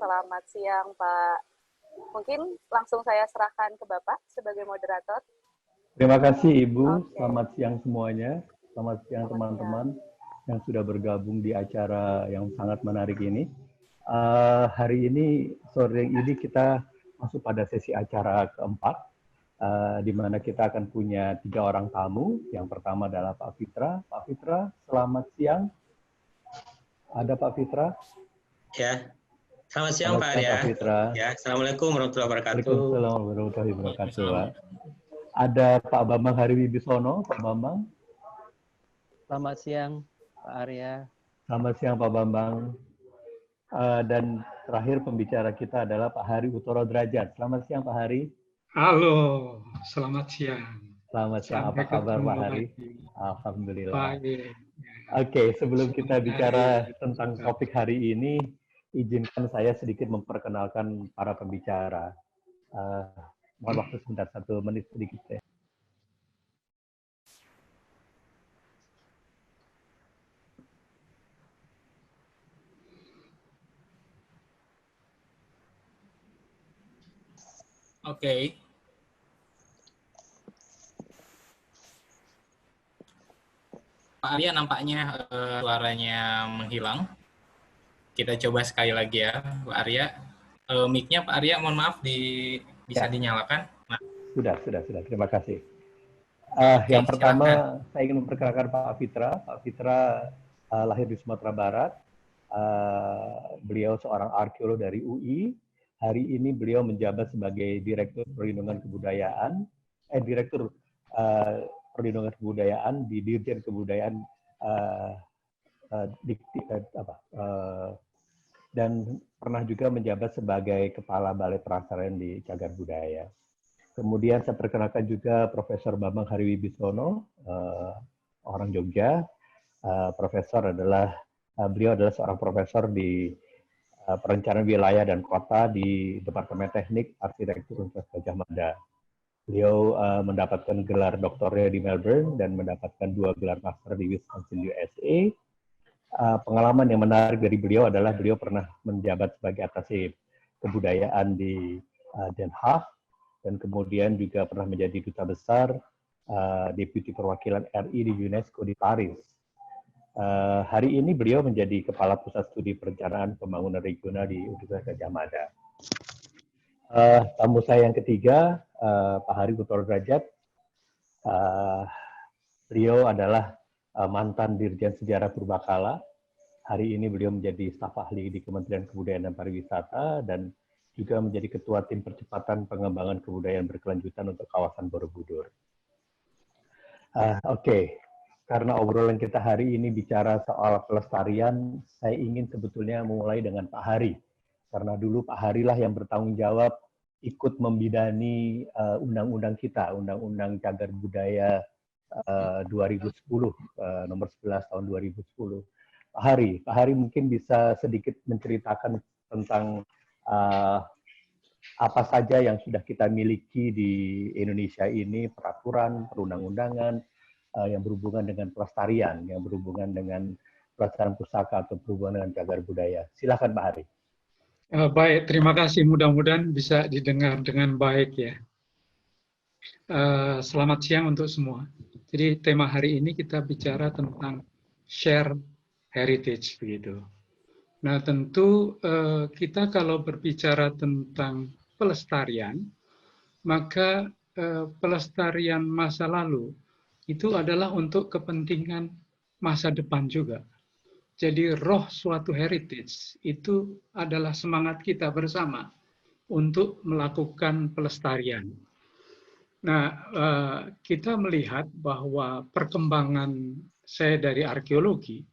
Selamat siang, Pak. Mungkin langsung saya serahkan ke Bapak sebagai moderator. Terima kasih Ibu. Oke. Selamat siang semuanya. Selamat siang teman-teman yang sudah bergabung di acara yang sangat menarik ini. Hari ini, sore ini kita masuk pada sesi acara keempat, di mana kita akan punya 3 orang tamu. Yang pertama adalah Pak Fitra. Pak Fitra, selamat siang. Ada Pak Fitra? Ya, selamat siang Pak Arya. Pak Fitra. Ya, Assalamualaikum warahmatullahi wabarakatuh. Waalaikumsalam warahmatullahi wabarakatuh. Pak. Ada Pak Bambang Hariwibisono. Pak Bambang. Selamat siang Pak Arya. Selamat siang Pak Bambang. Dan terakhir pembicara kita adalah Pak Hari Utoro Derajat. Selamat siang Pak Hari. Halo, selamat siang. Selamat siang. Apa kabar Pak Hari? Alhamdulillah. Baik. Oke, sebelum kita bicara tentang topik hari ini, izinkan saya sedikit memperkenalkan para pembicara. Mohon waktu sebentar, 1 menit sedikit ya. Oke. Pak Arya nampaknya suaranya menghilang. Kita coba sekali lagi ya, Pak Arya. Mic-nya Pak Arya, mohon maaf, bisa dinyalakan. Nah. Sudah. Terima kasih. Yang pertama, saya ingin memperkenalkan Pak Fitra. Pak Fitra lahir di Sumatera Barat. Beliau seorang arkeolog dari UI. Hari ini beliau menjabat sebagai Direktur Perlindungan Kebudayaan, Perlindungan Kebudayaan di Dirjen Kebudayaan dan pernah juga menjabat sebagai Kepala Balai Pelestarian di Cagar Budaya. Kemudian saya perkenalkan juga Profesor Bambang Hariwibisono, orang Jogja. Beliau adalah seorang profesor di Perencanaan Wilayah dan Kota di Departemen Teknik Arsitektur Universitas Gadjah Mada. Beliau mendapatkan gelar doktornya di Melbourne dan mendapatkan 2 gelar master di Wisconsin, USA. Pengalaman yang menarik dari beliau adalah beliau pernah menjabat sebagai atase kebudayaan di Den Haag dan kemudian juga pernah menjadi duta besar Deputi Perwakilan RI di UNESCO di Paris. Hari ini beliau menjadi Kepala Pusat Studi Perencanaan Pembangunan Regional di Universitas Gadjah Mada. Tamu saya yang ketiga, Pak Hari Utoro Derajat. Beliau adalah mantan Dirjen Sejarah Purbakala. Hari ini beliau menjadi staf ahli di Kementerian Kebudayaan dan Pariwisata dan juga menjadi Ketua Tim Percepatan Pengembangan Kebudayaan Berkelanjutan untuk kawasan Borobudur. Oke. Karena obrolan kita hari ini bicara soal pelestarian, saya ingin sebetulnya memulai dengan Pak Hari. Karena dulu Pak Hari lah yang bertanggung jawab ikut membidani undang-undang kita, Undang-Undang Cagar Budaya 2010, nomor 11 tahun 2010. Pak Hari mungkin bisa sedikit menceritakan tentang apa saja yang sudah kita miliki di Indonesia ini, peraturan, perundang-undangan, yang berhubungan dengan pelestarian, yang berhubungan dengan pelestarian pusaka atau berhubungan dengan cagar budaya. Silakan Pak Hari. Baik, terima kasih. Mudah-mudahan bisa didengar dengan baik ya. Selamat siang untuk semua. Jadi tema hari ini kita bicara tentang share heritage begitu. Nah tentu kita kalau berbicara tentang pelestarian, maka pelestarian masa lalu itu adalah untuk kepentingan masa depan juga. Jadi roh suatu heritage itu adalah semangat kita bersama untuk melakukan pelestarian. Nah, kita melihat bahwa perkembangan saya dari arkeologi,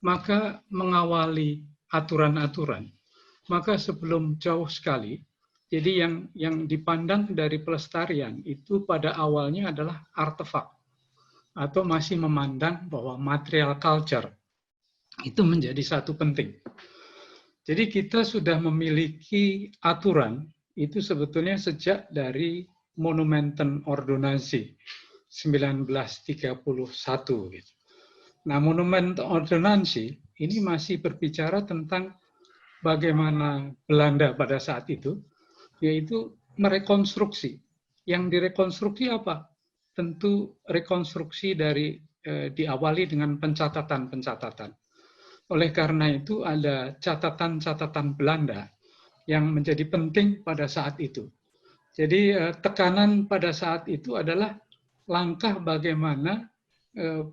maka mengawali aturan-aturan. Maka sebelum jauh sekali, jadi yang dipandang dari pelestarian itu pada awalnya adalah artefak. Atau masih memandang bahwa material culture itu menjadi satu penting. Jadi kita sudah memiliki aturan itu sebetulnya sejak dari Monumenten Ordonansi 1931. Gitu. Nah, Monumenten Ordonansi ini masih berbicara tentang bagaimana Belanda pada saat itu, yaitu merekonstruksi. Yang direkonstruksi apa? Tentu rekonstruksi dari diawali dengan pencatatan-pencatatan. Oleh karena itu ada catatan-catatan Belanda yang menjadi penting pada saat itu. Jadi tekanan pada saat itu adalah langkah bagaimana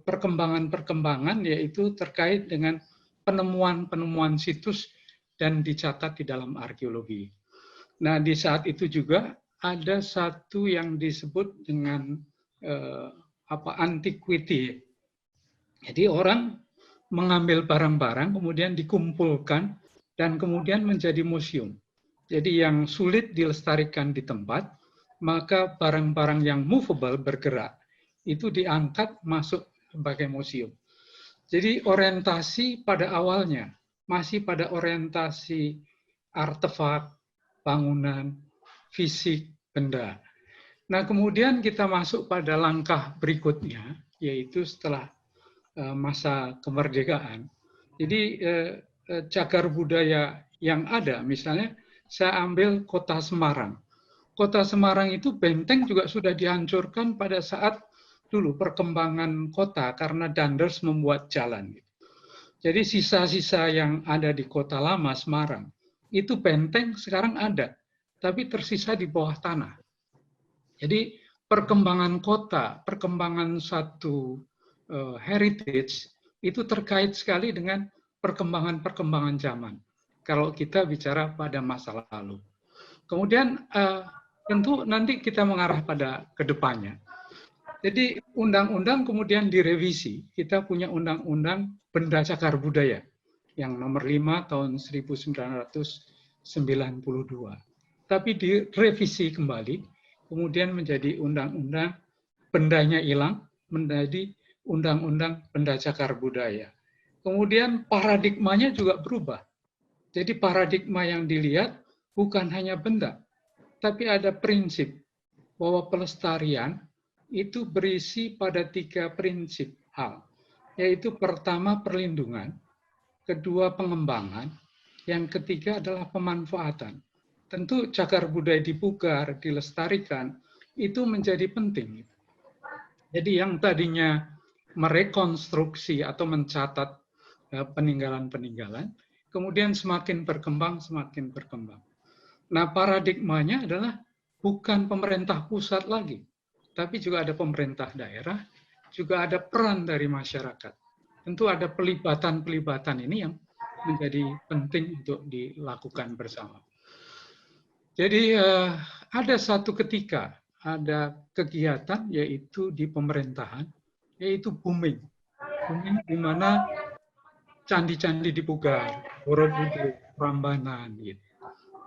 perkembangan-perkembangan yaitu terkait dengan penemuan-penemuan situs dan dicatat di dalam arkeologi. Nah, di saat itu juga ada satu yang disebut dengan antiquity. Jadi orang mengambil barang-barang kemudian dikumpulkan dan kemudian menjadi museum. Jadi yang sulit dilestarikan di tempat, maka barang-barang yang movable bergerak itu diangkat masuk sebagai museum. Jadi orientasi pada awalnya masih pada orientasi artefak, bangunan, fisik, benda. Nah, kemudian kita masuk pada langkah berikutnya, yaitu setelah masa kemerdekaan. Jadi cagar budaya yang ada, misalnya saya ambil kota Semarang. Kota Semarang itu benteng juga sudah dihancurkan pada saat dulu perkembangan kota karena Danders membuat jalan. Jadi sisa-sisa yang ada di kota lama Semarang, itu benteng sekarang ada, tapi tersisa di bawah tanah. Jadi perkembangan kota, perkembangan satu heritage, itu terkait sekali dengan perkembangan-perkembangan zaman. Kalau kita bicara pada masa lalu. Kemudian tentu nanti kita mengarah pada kedepannya. Jadi undang-undang kemudian direvisi. Kita punya undang-undang benda cagar budaya yang nomor 5 tahun 1992. Tapi direvisi kembali, kemudian menjadi undang-undang bendanya hilang, menjadi undang-undang benda cagar budaya. Kemudian paradigmanya juga berubah. Jadi paradigma yang dilihat bukan hanya benda, tapi ada prinsip bahwa pelestarian itu berisi pada 3 prinsip hal, yaitu pertama perlindungan, kedua pengembangan, yang ketiga adalah pemanfaatan. Tentu cagar budaya dipugar, dilestarikan, itu menjadi penting. Jadi yang tadinya merekonstruksi atau mencatat peninggalan-peninggalan, kemudian semakin berkembang, semakin berkembang. Nah, paradigmanya adalah bukan pemerintah pusat lagi, tapi juga ada pemerintah daerah, juga ada peran dari masyarakat. Tentu ada pelibatan-pelibatan ini yang menjadi penting untuk dilakukan bersama. Jadi ada satu ketika, ada kegiatan yaitu di pemerintahan, yaitu booming. Booming di mana candi-candi dipugar, Borobudur, Prambanan, gitu.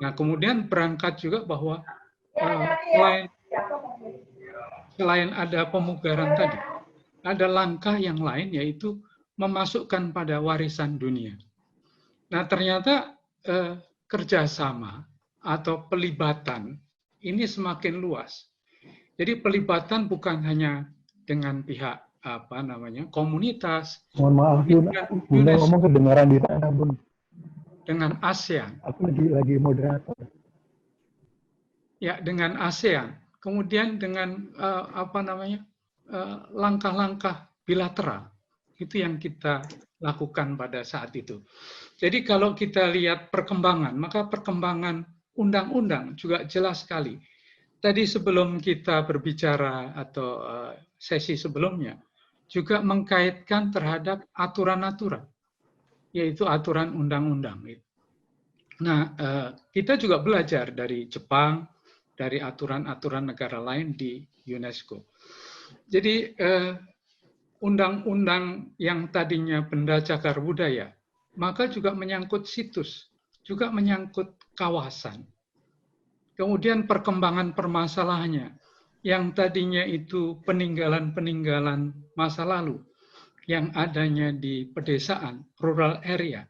Nah, kemudian berangkat juga bahwa selain ada pemugaran tadi, ada langkah yang lain yaitu memasukkan pada warisan dunia. Nah, ternyata kerjasama atau pelibatan ini semakin luas. Jadi pelibatan bukan hanya dengan pihak komunitas. Mohon maaf, Bunda ngomong kedengaran di sana, Bun. Dengan ASEAN. Aku lagi moderator. Ya, dengan ASEAN. Kemudian dengan langkah-langkah bilateral. Itu yang kita lakukan pada saat itu. Jadi kalau kita lihat perkembangan, maka perkembangan undang-undang juga jelas sekali. Tadi sebelum kita berbicara atau sesi sebelumnya, juga mengkaitkan terhadap aturan-aturan, yaitu aturan undang-undang. Nah, kita juga belajar dari Jepang, dari aturan-aturan negara lain di UNESCO. Jadi, undang-undang yang tadinya benda cagar budaya, maka juga menyangkut situs, juga menyangkut kawasan. Kemudian perkembangan permasalahannya, yang tadinya itu peninggalan-peninggalan masa lalu, yang adanya di pedesaan, rural area,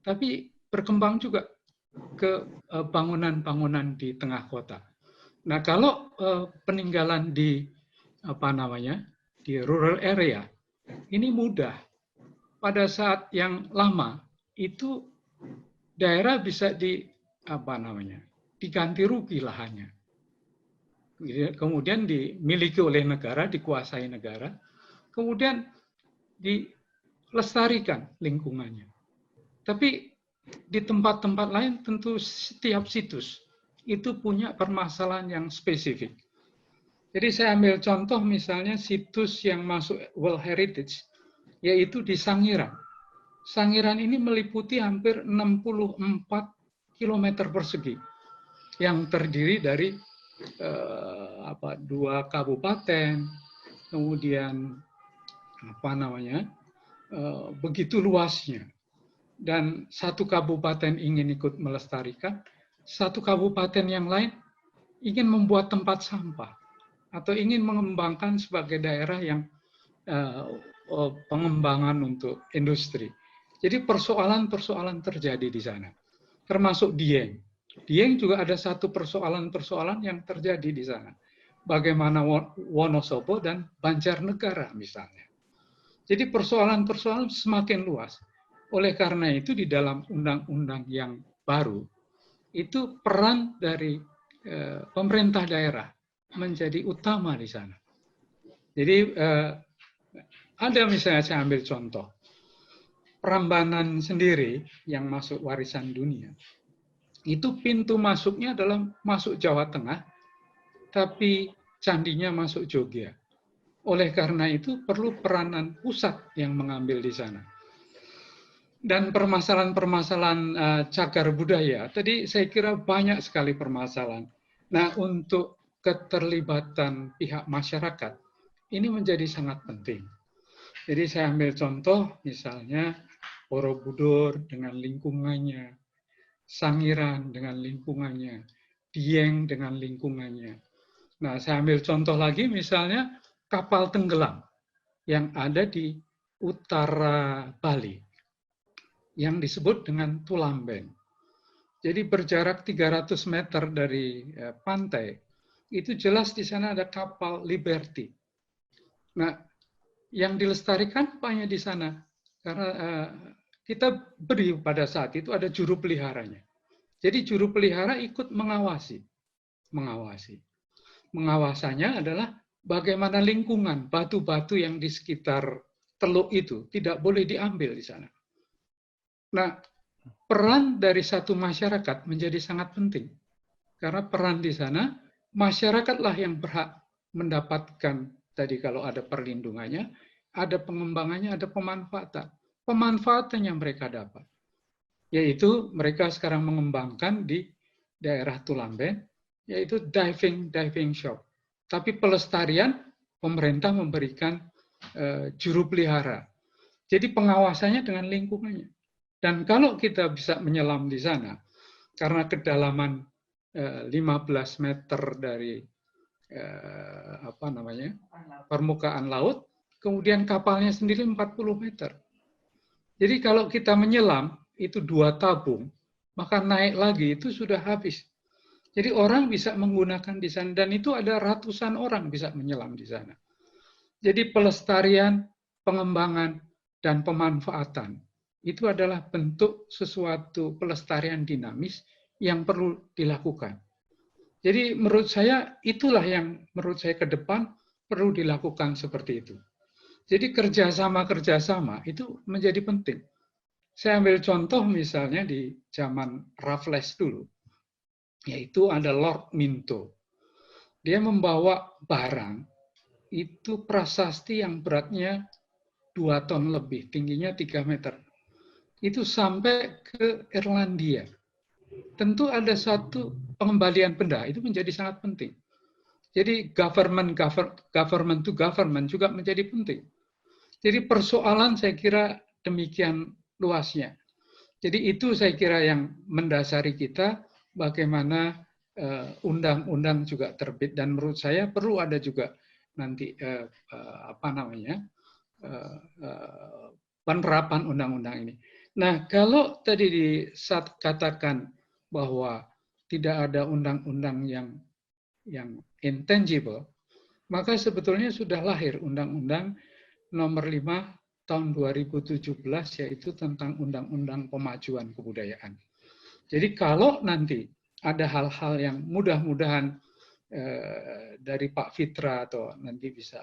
tapi berkembang juga ke bangunan-bangunan di tengah kota. Nah, kalau peninggalan di di rural area, ini mudah. Pada saat yang lama itu daerah bisa diganti rugi lahannya. Kemudian dimiliki oleh negara, dikuasai negara, kemudian dilestarikan lingkungannya. Tapi di tempat-tempat lain tentu setiap situs itu punya permasalahan yang spesifik. Jadi saya ambil contoh misalnya situs yang masuk World Heritage, yaitu di Sangiran. Sangiran ini meliputi hampir 64 km persegi, yang terdiri dari 2 kabupaten, kemudian begitu luasnya. Dan satu kabupaten ingin ikut melestarikan, satu kabupaten yang lain ingin membuat tempat sampah atau ingin mengembangkan sebagai daerah yang pengembangan untuk industri. Jadi persoalan-persoalan terjadi di sana, termasuk Dieng. Dieng juga ada satu persoalan-persoalan yang terjadi di sana. Bagaimana Wonosobo dan Banjarnegara misalnya. Jadi persoalan-persoalan semakin luas. Oleh karena itu di dalam undang-undang yang baru, itu peran dari pemerintah daerah menjadi utama di sana. Jadi ada misalnya saya ambil contoh, Prambanan sendiri yang masuk warisan dunia, itu pintu masuknya adalah masuk Jawa Tengah, tapi candinya masuk Jogja. Oleh karena itu perlu peranan pusat yang mengambil di sana. Dan permasalahan-permasalahan cagar budaya, tadi saya kira banyak sekali permasalahan. Nah, untuk keterlibatan pihak masyarakat, ini menjadi sangat penting. Jadi saya ambil contoh, misalnya Borobudur dengan lingkungannya, Sangiran dengan lingkungannya, Dieng dengan lingkungannya. Nah, saya ambil contoh lagi, misalnya kapal tenggelam yang ada di utara Bali, yang disebut dengan Tulamben. Jadi berjarak 300 meter dari pantai, itu jelas di sana ada kapal Liberty. Nah, yang dilestarikan apanya di sana? Karena kita beri pada saat itu ada juru peliharanya. Jadi juru pelihara ikut mengawasi. Mengawasannya adalah bagaimana lingkungan, batu-batu yang di sekitar teluk itu tidak boleh diambil di sana. Nah, peran dari satu masyarakat menjadi sangat penting. Karena peran di sana, masyarakatlah yang berhak mendapatkan, tadi kalau ada perlindungannya, ada pengembangannya, ada pemanfaatan. Pemanfaatan yang mereka dapat. Yaitu mereka sekarang mengembangkan di daerah Tulamben, yaitu diving shop. Tapi pelestarian, pemerintah memberikan juru pelihara. Jadi pengawasannya dengan lingkungannya. Dan kalau kita bisa menyelam di sana, karena kedalaman 15 meter dari permukaan laut, kemudian kapalnya sendiri 40 meter. Jadi kalau kita menyelam, itu 2 tabung, maka naik lagi itu sudah habis. Jadi orang bisa menggunakan di sana, dan itu ada ratusan orang bisa menyelam di sana. Jadi pelestarian, pengembangan, dan pemanfaatan, itu adalah bentuk sesuatu pelestarian dinamis yang perlu dilakukan. Jadi menurut saya, itulah yang menurut saya ke depan perlu dilakukan seperti itu. Jadi kerjasama itu menjadi penting. Saya ambil contoh misalnya di zaman Raffles dulu, yaitu ada Lord Minto. Dia membawa barang, itu prasasti yang beratnya 2 ton lebih, tingginya 3 meter. Itu sampai ke Irlandia. Tentu ada satu pengembalian benda, itu menjadi sangat penting. Jadi government to government juga menjadi penting. Jadi persoalan saya kira demikian luasnya. Jadi itu saya kira yang mendasari kita, bagaimana undang-undang juga terbit, dan menurut saya perlu ada juga nanti penerapan undang-undang ini. Nah, kalau tadi dikatakan bahwa tidak ada undang-undang yang intangible, maka sebetulnya sudah lahir Undang-Undang Nomor 5 tahun 2017, yaitu tentang Undang-Undang Pemajuan Kebudayaan. Jadi kalau nanti ada hal-hal yang mudah-mudahan dari Pak Fitra atau nanti bisa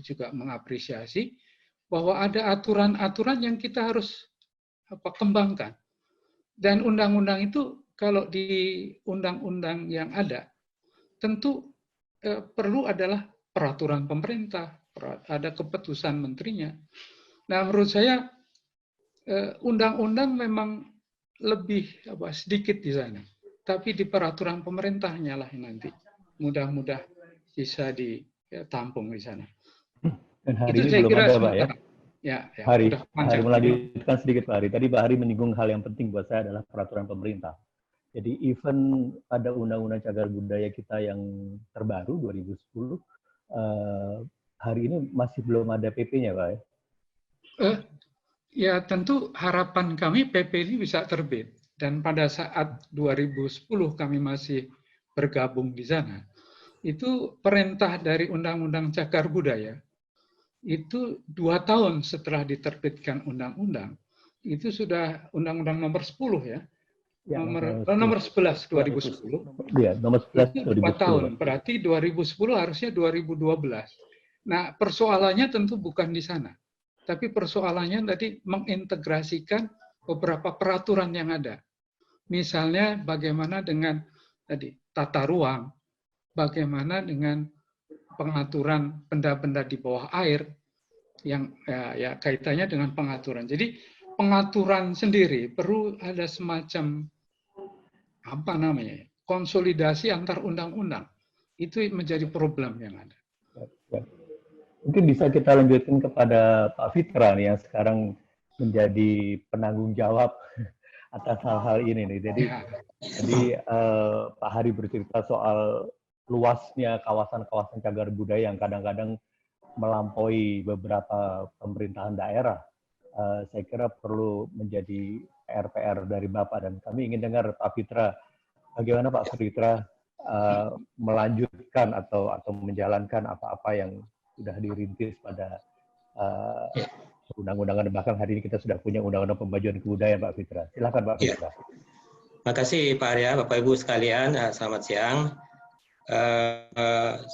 juga mengapresiasi bahwa ada aturan-aturan yang kita harus kembangkan. Dan undang-undang itu kalau di undang-undang yang ada tentu perlu adalah peraturan pemerintah, ada keputusan menterinya. Nah, menurut saya undang-undang memang lebih sedikit di sana, tapi di peraturan pemerintahnya lah nanti mudah-mudah bisa ditampung di sana. Dan hari Itu ini saya belum kira ada, Pak, ya? sementara. Ya, Hari panjang. melanjutkan sedikit, Pak Hari. Tadi Pak Hari menyinggung hal yang penting buat saya adalah peraturan pemerintah. Jadi even pada Undang-Undang Cagar Budaya kita yang terbaru 2010, hari ini masih belum ada PP-nya, Pak. Ya tentu harapan kami PP ini bisa terbit. Dan pada saat 2010 kami masih bergabung di sana, itu perintah dari Undang-Undang Cagar Budaya, itu 2 tahun setelah diterbitkan undang-undang, itu sudah Undang-Undang nomor 10 ya, nomor 11 2010. Iya, nomor 11 itu 2 tahun, berarti 2010 harusnya 2012. Nah, persoalannya tentu bukan di sana. Tapi persoalannya tadi mengintegrasikan beberapa peraturan yang ada. Misalnya bagaimana dengan tadi tata ruang, bagaimana dengan pengaturan benda-benda di bawah air yang ya kaitannya dengan pengaturan. Jadi pengaturan sendiri perlu ada semacam konsolidasi antar undang-undang. Itu menjadi problem yang ada. Mungkin bisa kita lanjutkan kepada Pak Fitra nih yang sekarang menjadi penanggung jawab atas hal-hal ini nih. Jadi Pak Hari bercerita soal luasnya kawasan-kawasan cagar budaya yang kadang-kadang melampaui beberapa pemerintahan daerah. Saya kira perlu menjadi PR dari Bapak, dan kami ingin dengar Pak Fitra, bagaimana Pak Fitra melanjutkan atau menjalankan apa-apa yang sudah dirintis pada undang-undangan, bahkan hari ini kita sudah punya undang-undang pemajuan kebudayaan, Pak Fitra. Silakan Pak Fitra. Terima kasih Pak Arya, Bapak Ibu sekalian, selamat siang.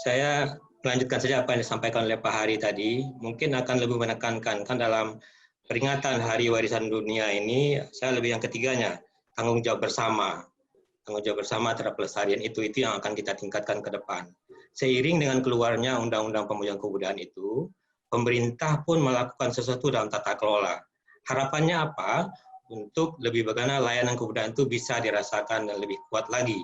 Saya melanjutkan saja apa yang disampaikan oleh Pak Hari tadi. Mungkin akan lebih menekankan kan dalam peringatan Hari Warisan Dunia ini, saya lebih yang ketiganya, tanggung jawab bersama. Tanggung jawab bersama terhadap pelestarian itu yang akan kita tingkatkan ke depan. Seiring dengan keluarnya Undang-Undang Pemajuan Kebudayaan itu, pemerintah pun melakukan sesuatu dalam tata kelola. Harapannya apa? Untuk lebih bagaimana layanan kebudayaan itu bisa dirasakan dan lebih kuat lagi.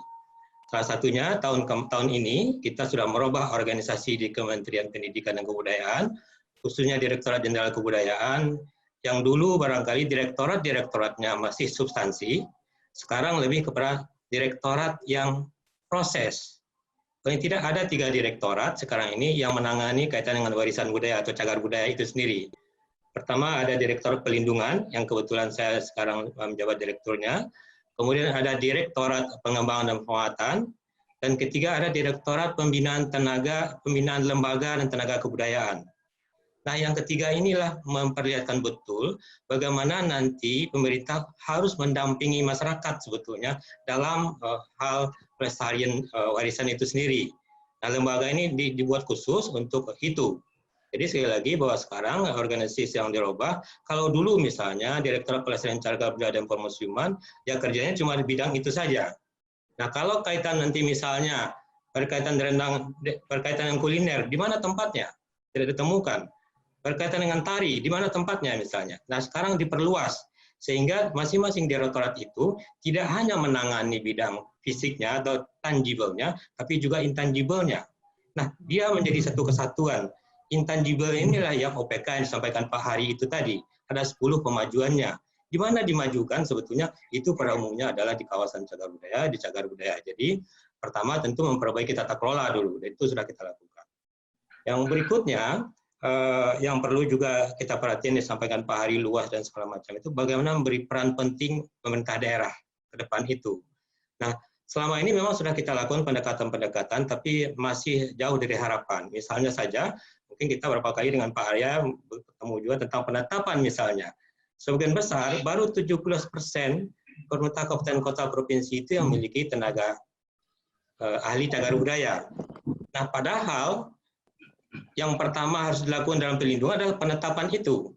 Salah satunya tahun ini kita sudah merubah organisasi di Kementerian Pendidikan dan Kebudayaan, khususnya Direktorat Jenderal Kebudayaan, yang dulu barangkali direktoratnya masih substansi, sekarang lebih kepada direktorat yang proses. Paling tidak ada 3 direktorat sekarang ini yang menangani kaitan dengan warisan budaya atau cagar budaya itu sendiri. Pertama ada Direktorat Pelindungan, yang kebetulan saya sekarang menjabat direkturnya. Kemudian ada Direktorat Pengembangan dan Penguatan. Dan ketiga ada Direktorat Pembinaan Lembaga dan Tenaga Kebudayaan. Nah, yang ketiga inilah memperlihatkan betul bagaimana nanti pemerintah harus mendampingi masyarakat sebetulnya dalam hal pelestarian warisan itu sendiri. Nah, lembaga ini dibuat khusus untuk itu. Jadi sekali lagi bahwa sekarang organisasi yang dirubah, kalau dulu misalnya Direktorat Pelestarian Cagar Budaya dan Permusiuman, ya kerjanya cuma di bidang itu saja. Nah, kalau kaitan nanti misalnya berkaitan dengan kuliner, di mana tempatnya? Tidak ditemukan. Berkaitan dengan tari, di mana tempatnya misalnya. Nah, sekarang diperluas, sehingga masing-masing direktorat itu tidak hanya menangani bidang fisiknya atau tangible-nya, tapi juga intangible-nya. Nah, dia menjadi satu kesatuan. Intangible inilah yang OPK yang disampaikan Pak Hari itu tadi. Ada 10 pemajuannya. Di mana dimajukan sebetulnya itu pada umumnya adalah di kawasan cagar budaya, di cagar budaya. Jadi, pertama tentu memperbaiki tata kelola dulu, dan itu sudah kita lakukan. Yang berikutnya, yang perlu juga kita perhatikan disampaikan Pak Hari luas dan segala macam itu bagaimana memberi peran penting pemerintah daerah ke depan itu. Nah, selama ini memang sudah kita lakukan pendekatan-pendekatan, tapi masih jauh dari harapan. Misalnya saja, mungkin kita beberapa kali dengan Pak Arya bertemu juga tentang penetapan misalnya. Sebagian besar, baru 17% pemerintah kabupaten kota provinsi itu yang memiliki tenaga ahli cagar budaya. Nah, padahal yang pertama harus dilakukan dalam pelindungan adalah penetapan itu.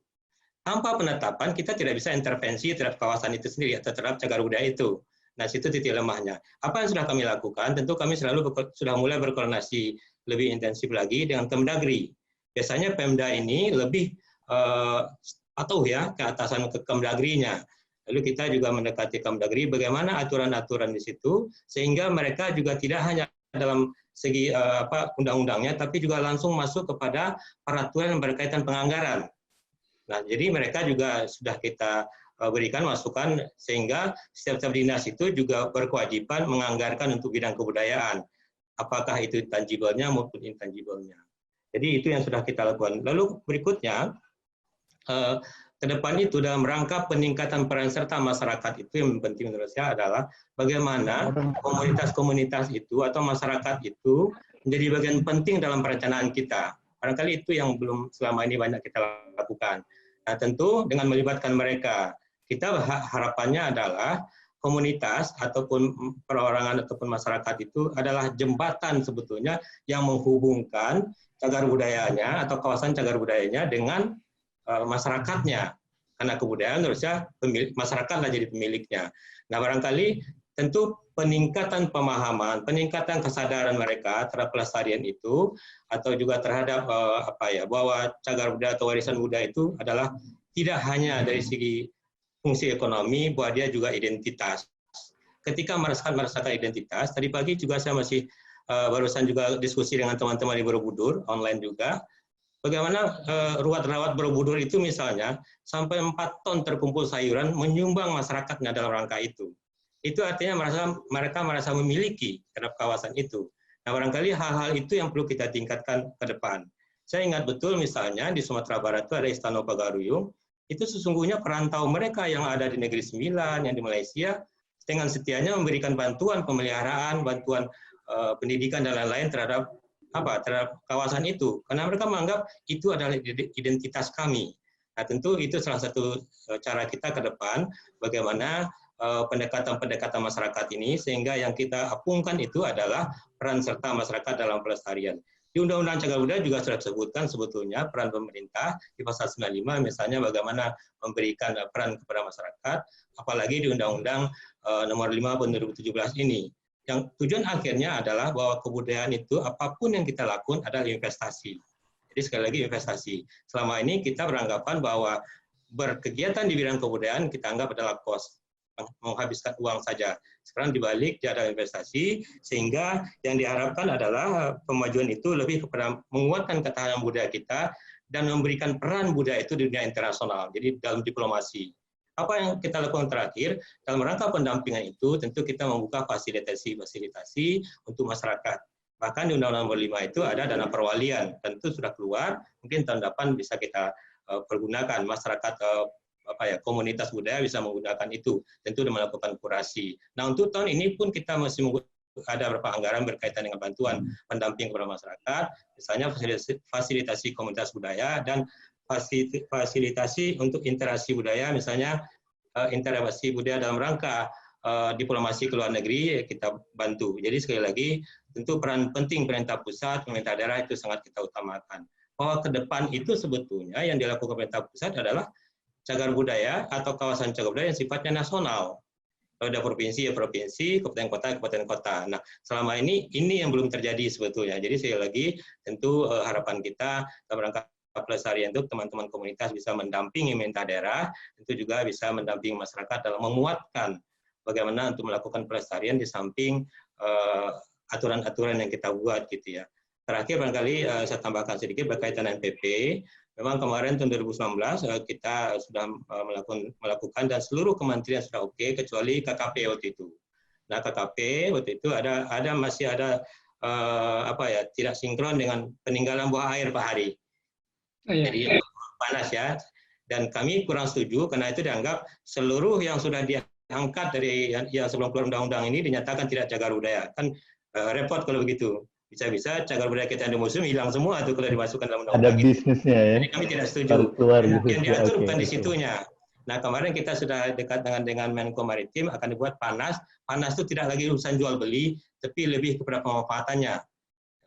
Tanpa penetapan, kita tidak bisa intervensi terhadap kawasan itu sendiri atau terhadap cagar budaya itu. Nah, situ titik lemahnya. Apa yang sudah kami lakukan? Tentu kami sudah mulai berkoordinasi lebih intensif lagi dengan Kemdagri. Biasanya Pemda ini lebih patuh ya ke atasan ke Kemdagrinya. Lalu kita juga mendekati Kemdagri bagaimana aturan-aturan di situ, sehingga mereka juga tidak hanya dalam segi undang-undangnya, tapi juga langsung masuk kepada peraturan yang berkaitan penganggaran. Nah, jadi mereka juga sudah kita berikan masukan sehingga setiap dinas itu juga berkewajiban menganggarkan untuk bidang kebudayaan, apakah itu tangible-nya maupun intangible-nya. Jadi itu yang sudah kita lakukan. Lalu berikutnya, ke depan itu dalam rangka peningkatan peran serta masyarakat itu yang penting menurut saya adalah bagaimana komunitas-komunitas itu atau masyarakat itu menjadi bagian penting dalam perencanaan kita. Barangkali itu yang belum selama ini banyak kita lakukan. Nah, tentu dengan melibatkan mereka, kita harapannya adalah komunitas ataupun perorangan ataupun masyarakat itu adalah jembatan sebetulnya yang menghubungkan cagar budayanya atau kawasan cagar budayanya dengan masyarakatnya. Karena kebudayaan harusnya masyarakatlah jadi pemiliknya. Nah, barangkali tentu peningkatan pemahaman, peningkatan kesadaran mereka terhadap pelestarian itu atau juga terhadap bahwa cagar budaya atau warisan budaya itu adalah tidak hanya dari segi fungsi ekonomi, bahwa dia juga identitas. Ketika merasakan identitas, tadi pagi juga saya masih barusan juga diskusi dengan teman-teman di Borobudur online juga. Bagaimana ruwat-rawat Borobudur itu misalnya sampai 4 ton terkumpul sayuran menyumbang masyarakatnya dalam rangka itu. Itu artinya mereka merasa memiliki terhadap kawasan itu. Nah, barangkali hal-hal itu yang perlu kita tingkatkan ke depan. Saya ingat betul misalnya di Sumatera Barat itu ada Istana Pagaruyung, itu sesungguhnya perantau mereka yang ada di Negeri Sembilan, yang di Malaysia, dengan setianya memberikan bantuan pemeliharaan, bantuan pendidikan dan lain-lain terhadap kawasan itu. Karena mereka menganggap itu adalah identitas kami. Nah, tentu itu salah satu cara kita ke depan, bagaimana pendekatan-pendekatan masyarakat ini, sehingga yang kita apungkan itu adalah peran serta masyarakat dalam pelestarian. Di Undang-Undang Cagar Budaya juga sudah disebutkan sebetulnya peran pemerintah di pasal 95, misalnya bagaimana memberikan peran kepada masyarakat, apalagi di Undang-Undang nomor 5 tahun 2017 ini. Yang tujuan akhirnya adalah bahwa kebudayaan itu apapun yang kita lakukan adalah investasi. Jadi sekali lagi investasi. Selama ini kita beranggapan bahwa berkegiatan di bidang kebudayaan kita anggap adalah cost, menghabiskan uang saja. Sekarang dibalik dia ada investasi, sehingga yang diharapkan adalah pemajuan itu lebih kepada menguatkan ketahanan budaya kita dan memberikan peran budaya itu di dunia internasional, jadi dalam diplomasi. Apa yang kita lakukan terakhir, dalam rangka pendampingan itu tentu kita membuka fasilitasi untuk masyarakat. Bahkan di Undang-Undang nomor 5 itu ada dana perwalian, tentu sudah keluar, mungkin tahun depan bisa kita pergunakan, masyarakat komunitas budaya bisa menggunakan itu, tentu dengan melakukan kurasi. Nah, untuk tahun ini pun kita masih ada beberapa anggaran berkaitan dengan bantuan pendamping kepada masyarakat, misalnya fasilitasi komunitas budaya dan fasilitasi untuk interaksi budaya, misalnya interaksi budaya dalam rangka diplomasi ke luar negeri kita bantu. Jadi sekali lagi, tentu peran penting pemerintah pusat, pemerintah daerah itu sangat kita utamakan. Bahwa ke depan itu sebetulnya yang dilakukan pemerintah pusat adalah cagar budaya atau kawasan cagar budaya yang sifatnya nasional. Kalau ada provinsi ya provinsi, kabupaten kota. Nah, selama ini yang belum terjadi sebetulnya. Jadi sekali lagi tentu harapan kita dalam rangka pelestarian itu teman-teman komunitas bisa mendampingi pemerintah daerah, tentu juga bisa mendampingi masyarakat dalam memuatkan bagaimana untuk melakukan pelestarian di samping aturan-aturan yang kita buat gitu ya. Terakhir barangkali saya tambahkan sedikit berkaitan dengan PP. Memang kemarin tahun 2019 kita sudah melakukan dan seluruh kementerian sudah oke kecuali KKP waktu itu. Nah, KKP waktu itu masih ada tidak sinkron dengan peninggalan buah air Pak Hari. Jadi panas ya. Dan kami kurang setuju karena itu dianggap seluruh yang sudah diangkat dari yang sebelum keluar undang-undang ini dinyatakan tidak cagar budaya. Kan repot kalau begitu. Bisa-bisa cagar budaya kita yang di museum hilang semua tuh kalau dimasukkan dalam undang-undang. Ada bisnisnya ya. Jadi kami tidak setuju. Yang diatur bukan di situnya. Nah, kemarin kita sudah dekat dengan Menko Maritim, akan dibuat PANAS. PANAS itu tidak lagi urusan jual beli, tapi lebih kepada pemanfaatannya.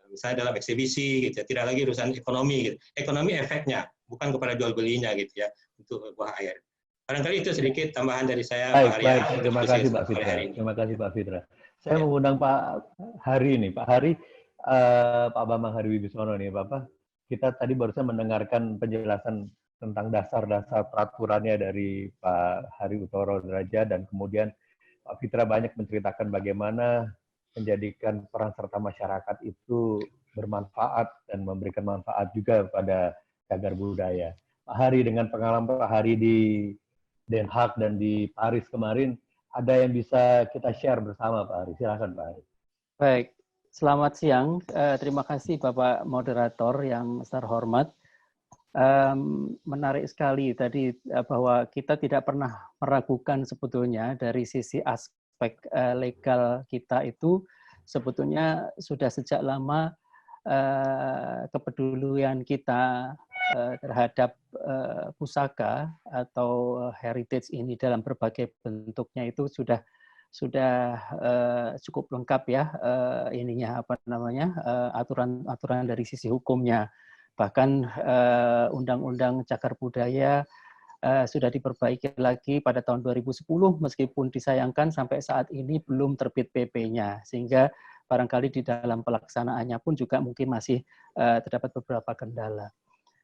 Misalnya dalam eksibisi, gitu ya. Tidak lagi urusan ekonomi. Gitu. Ekonomi efeknya, bukan kepada jual belinya, gitu ya, untuk buah air. Barangkali itu sedikit tambahan dari saya, Pak Arya. Baik. Terima kasih, Pak Fitra. Terima kasih, Pak Fitra. Saya mengundang Pak Hari nih. Pak Hari, Pak Bambang Hari Wibisono nih, Bapak. Kita tadi barusan mendengarkan penjelasan tentang dasar-dasar peraturannya dari Pak Hari Utoro Deraja, dan kemudian Pak Fitra banyak menceritakan bagaimana menjadikan peran serta masyarakat itu bermanfaat dan memberikan manfaat juga pada cagar budaya. Pak Hari, dengan pengalaman Pak Hari di Den Haag dan di Paris kemarin, ada yang bisa kita share bersama, Pak Hari? Silakan, Pak Hari. Baik, selamat siang. Terima kasih Bapak Moderator yang terhormat. Menarik sekali tadi bahwa kita tidak pernah meragukan sebetulnya dari sisi aspek legal kita itu sebetulnya sudah sejak lama kepedulian kita terhadap pusaka atau heritage ini dalam berbagai bentuknya itu sudah cukup lengkap ya ininya apa namanya aturan dari sisi hukumnya. Bahkan Undang-Undang Cagar Budaya sudah diperbaiki lagi pada tahun 2010 meskipun disayangkan sampai saat ini belum terbit PP-nya, sehingga barangkali di dalam pelaksanaannya pun juga mungkin masih terdapat beberapa kendala.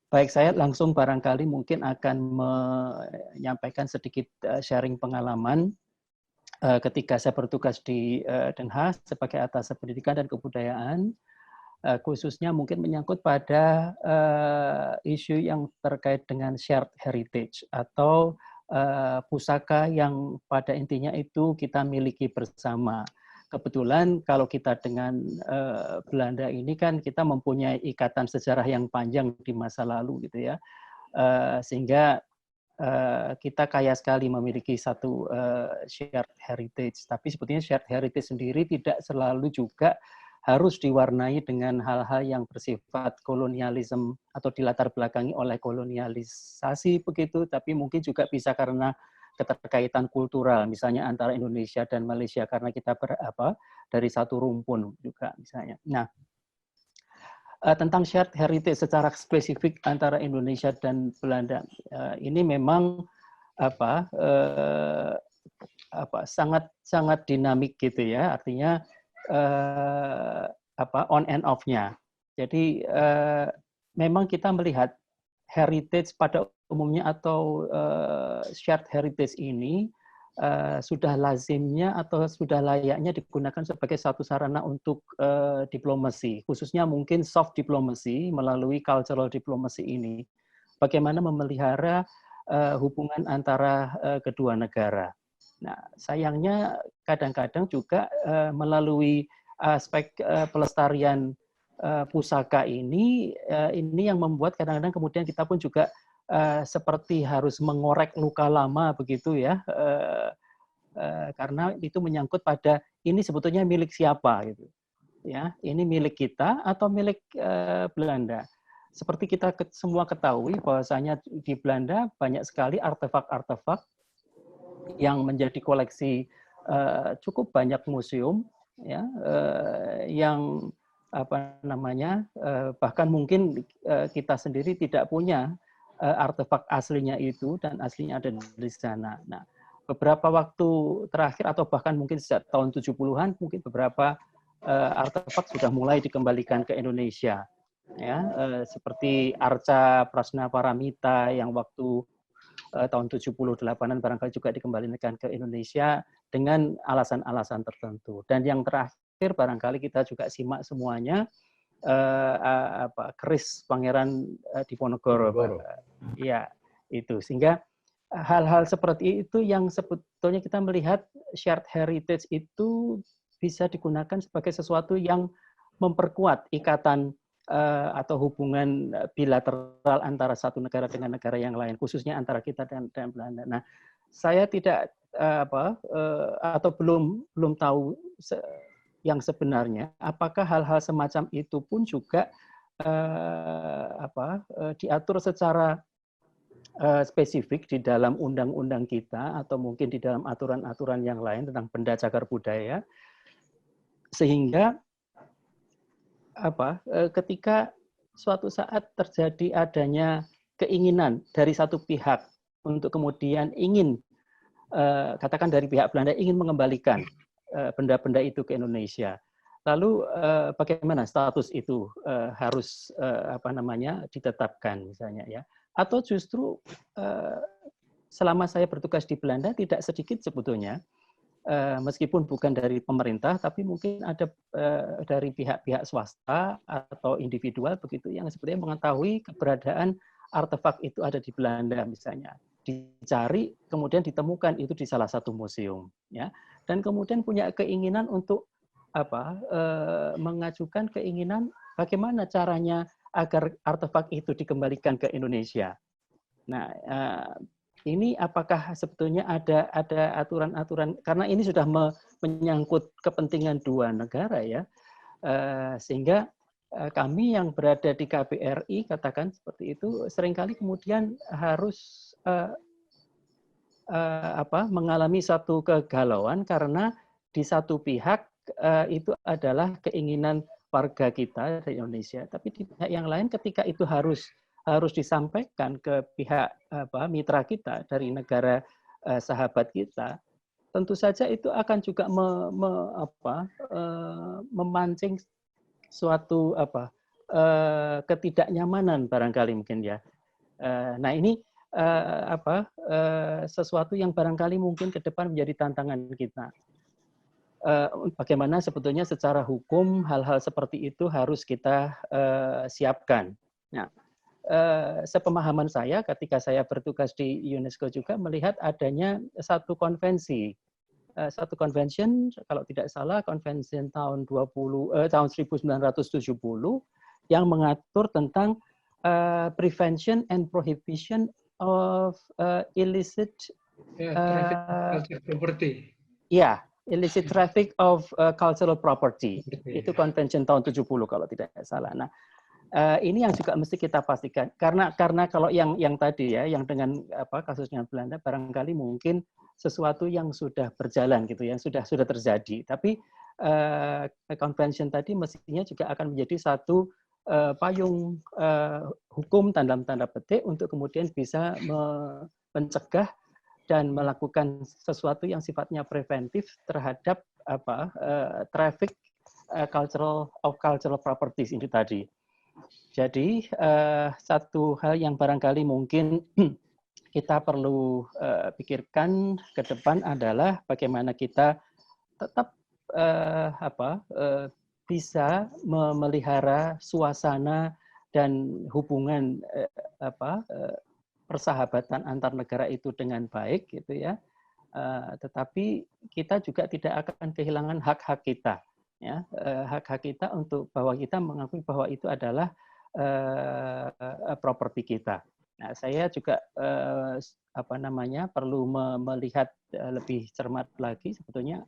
Baik, saya langsung barangkali mungkin akan menyampaikan sedikit sharing pengalaman ketika saya bertugas di Den Haag sebagai Atas Pendidikan dan Kebudayaan, khususnya mungkin menyangkut pada isu yang terkait dengan shared heritage atau pusaka yang pada intinya itu kita miliki bersama. Kebetulan kalau kita dengan Belanda ini kan kita mempunyai ikatan sejarah yang panjang di masa lalu gitu ya, sehingga kita kaya sekali memiliki satu shared heritage. Tapi sebetulnya shared heritage sendiri tidak selalu juga harus diwarnai dengan hal-hal yang bersifat kolonialisme atau dilatar belakangi oleh kolonialisasi begitu, tapi mungkin juga bisa karena keterkaitan kultural, misalnya antara Indonesia dan Malaysia karena kita dari satu rumpun juga misalnya. Nah, tentang shared heritage secara spesifik antara Indonesia dan Belanda, ini memang sangat dinamik gitu ya, artinya on and off-nya. Jadi memang kita melihat heritage pada umumnya atau shared heritage ini sudah lazimnya atau sudah layaknya digunakan sebagai satu sarana untuk diplomasi, khususnya mungkin soft diplomacy melalui cultural diplomacy ini. Bagaimana memelihara hubungan antara kedua negara. Nah, sayangnya kadang-kadang juga melalui aspek pelestarian pusaka ini yang membuat kadang-kadang kemudian kita pun juga seperti harus mengorek luka lama begitu ya, karena itu menyangkut pada ini sebetulnya milik siapa gitu, ya ini milik kita atau milik Belanda. Seperti kita semua ketahui bahwasanya di Belanda banyak sekali artefak-artefak yang menjadi koleksi cukup banyak museum ya, yang bahkan mungkin kita sendiri tidak punya artefak aslinya itu dan aslinya ada di sana. Nah, beberapa waktu terakhir atau bahkan mungkin sejak tahun 70-an mungkin beberapa artefak sudah mulai dikembalikan ke Indonesia ya, seperti Arca Prasnaparamita yang waktu tahun 78-an barangkali juga dikembalikan ke Indonesia dengan alasan-alasan tertentu. Dan yang terakhir barangkali kita juga simak semuanya keris Pangeran Diponegoro. Ya, itu. Sehingga hal-hal seperti itu yang sebetulnya kita melihat shared heritage itu bisa digunakan sebagai sesuatu yang memperkuat ikatan atau hubungan bilateral antara satu negara dengan negara yang lain, khususnya antara kita dan Belanda. Nah, saya tidak atau belum tahu yang sebenarnya apakah hal-hal semacam itu pun juga diatur secara spesifik di dalam undang-undang kita atau mungkin di dalam aturan-aturan yang lain tentang benda cagar budaya, sehingga ketika suatu saat terjadi adanya keinginan dari satu pihak untuk kemudian ingin, katakan dari pihak Belanda ingin mengembalikan benda-benda itu ke Indonesia, lalu bagaimana status itu harus ditetapkan misalnya ya, atau justru selama saya bertugas di Belanda tidak sedikit sebetulnya, meskipun bukan dari pemerintah, tapi mungkin ada dari pihak-pihak swasta atau individual begitu yang sebetulnya mengetahui keberadaan artefak itu ada di Belanda misalnya, dicari kemudian ditemukan itu di salah satu museum, ya, dan kemudian punya keinginan untuk mengajukan keinginan bagaimana caranya agar artefak itu dikembalikan ke Indonesia. Nah, ini apakah sebetulnya ada aturan-aturan, karena ini sudah menyangkut kepentingan dua negara ya, sehingga kami yang berada di KBRI katakan seperti itu seringkali kemudian harus mengalami satu kegalauan karena di satu pihak itu adalah keinginan warga kita di Indonesia, tapi di pihak yang lain ketika itu harus disampaikan ke pihak mitra kita dari negara sahabat kita, tentu saja itu akan juga memancing suatu ketidaknyamanan barangkali mungkin ya. Nah ini sesuatu yang barangkali mungkin ke depan menjadi tantangan kita. Bagaimana sebetulnya secara hukum hal-hal seperti itu harus kita siapkan. Nah, sepemahaman saya ketika saya bertugas di UNESCO juga melihat adanya satu konvensi, satu convention kalau tidak salah convention tahun 1970 yang mengatur tentang prevention and prohibition of illicit property. Ya, illicit traffic of cultural property. Itu convention tahun 70 kalau tidak salah. Nah, ini yang juga mesti kita pastikan karena kalau yang tadi ya, yang dengan kasusnya Belanda barangkali mungkin sesuatu yang sudah berjalan gitu ya, sudah terjadi. Tapi convention tadi mestinya juga akan menjadi satu payung hukum dalam tanda petik untuk kemudian bisa mencegah dan melakukan sesuatu yang sifatnya preventif terhadap traffic cultural properties ini tadi. Jadi satu hal yang barangkali mungkin kita perlu pikirkan ke depan adalah bagaimana kita tetap bisa memelihara suasana dan hubungan persahabatan antar negara itu dengan baik gitu ya. Tetapi kita juga tidak akan kehilangan hak-hak kita. Ya, hak-hak kita untuk bahwa kita mengakui bahwa itu adalah properti kita. Nah, saya juga perlu melihat lebih cermat lagi sebetulnya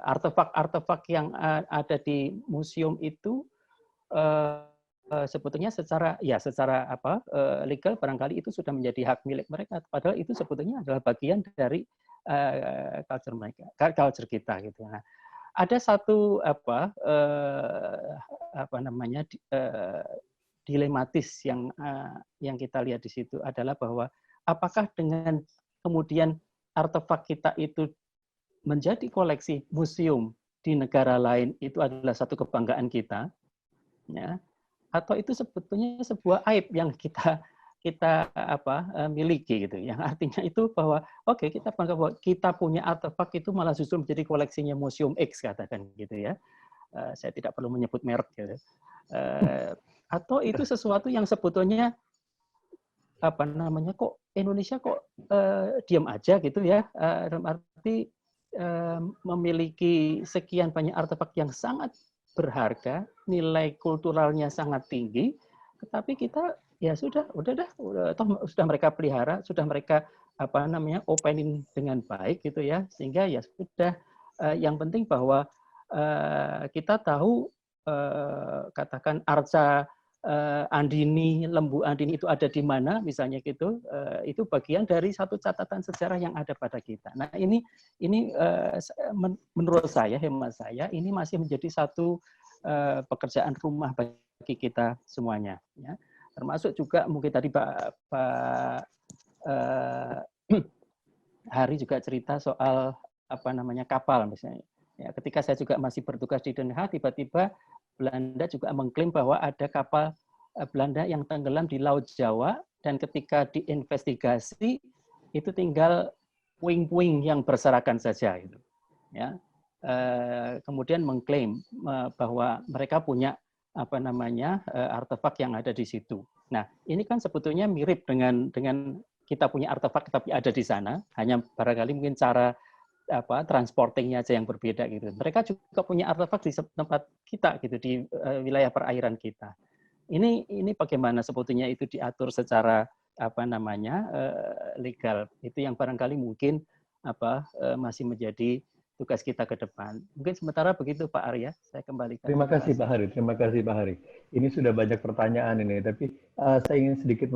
artefak-artefak yang ada di museum itu sebetulnya secara legal barangkali itu sudah menjadi hak milik mereka, padahal itu sebetulnya adalah bagian dari culture mereka, culture kita gitu. Nah, ada satu dilematis yang kita lihat di situ adalah bahwa apakah dengan kemudian artefak kita itu menjadi koleksi museum di negara lain itu adalah satu kebanggaan kita, ya, atau itu sebetulnya sebuah aib yang kita miliki gitu, yang artinya itu bahwa oke, kita bangga bahwa kita punya artefak itu malah justru menjadi koleksinya museum X katakan gitu ya, saya tidak perlu menyebut merek gitu, atau itu sesuatu yang sebetulnya kok Indonesia kok diam aja gitu ya, dalam arti memiliki sekian banyak artefak yang sangat berharga, nilai kulturalnya sangat tinggi, tetapi kita ya sudah mereka pelihara, sudah mereka openin dengan baik gitu ya, sehingga ya sudah yang penting bahwa kita tahu katakan arca Andini, Lembu Andini itu ada di mana, misalnya gitu, itu bagian dari satu catatan sejarah yang ada pada kita. Nah ini menurut saya, hemat saya, ini masih menjadi satu pekerjaan rumah bagi kita semuanya. Ya. Termasuk juga mungkin tadi Pak Hari juga cerita soal kapal misalnya. Ya, ketika saya juga masih bertugas di Den Haag, tiba-tiba Belanda juga mengklaim bahwa ada kapal Belanda yang tenggelam di Laut Jawa, dan ketika diinvestigasi itu tinggal puing-puing yang berserakan saja. Gitu. Ya. Kemudian mengklaim bahwa mereka punya artefak yang ada di situ. Nah, ini kan sebetulnya mirip dengan kita punya artefak tapi ada di sana, hanya barangkali mungkin cara transportingnya aja yang berbeda gitu. Mereka juga punya artefak di tempat kita gitu, di wilayah perairan kita. Ini bagaimana sebetulnya itu diatur secara legal. Itu yang barangkali mungkin masih menjadi tugas kita ke depan. Mungkin sementara begitu Pak Arya, saya kembalikan. Terima kasih Pak Hari, terima kasih Pak Hari. Ini sudah banyak pertanyaan ini, tapi saya ingin sedikit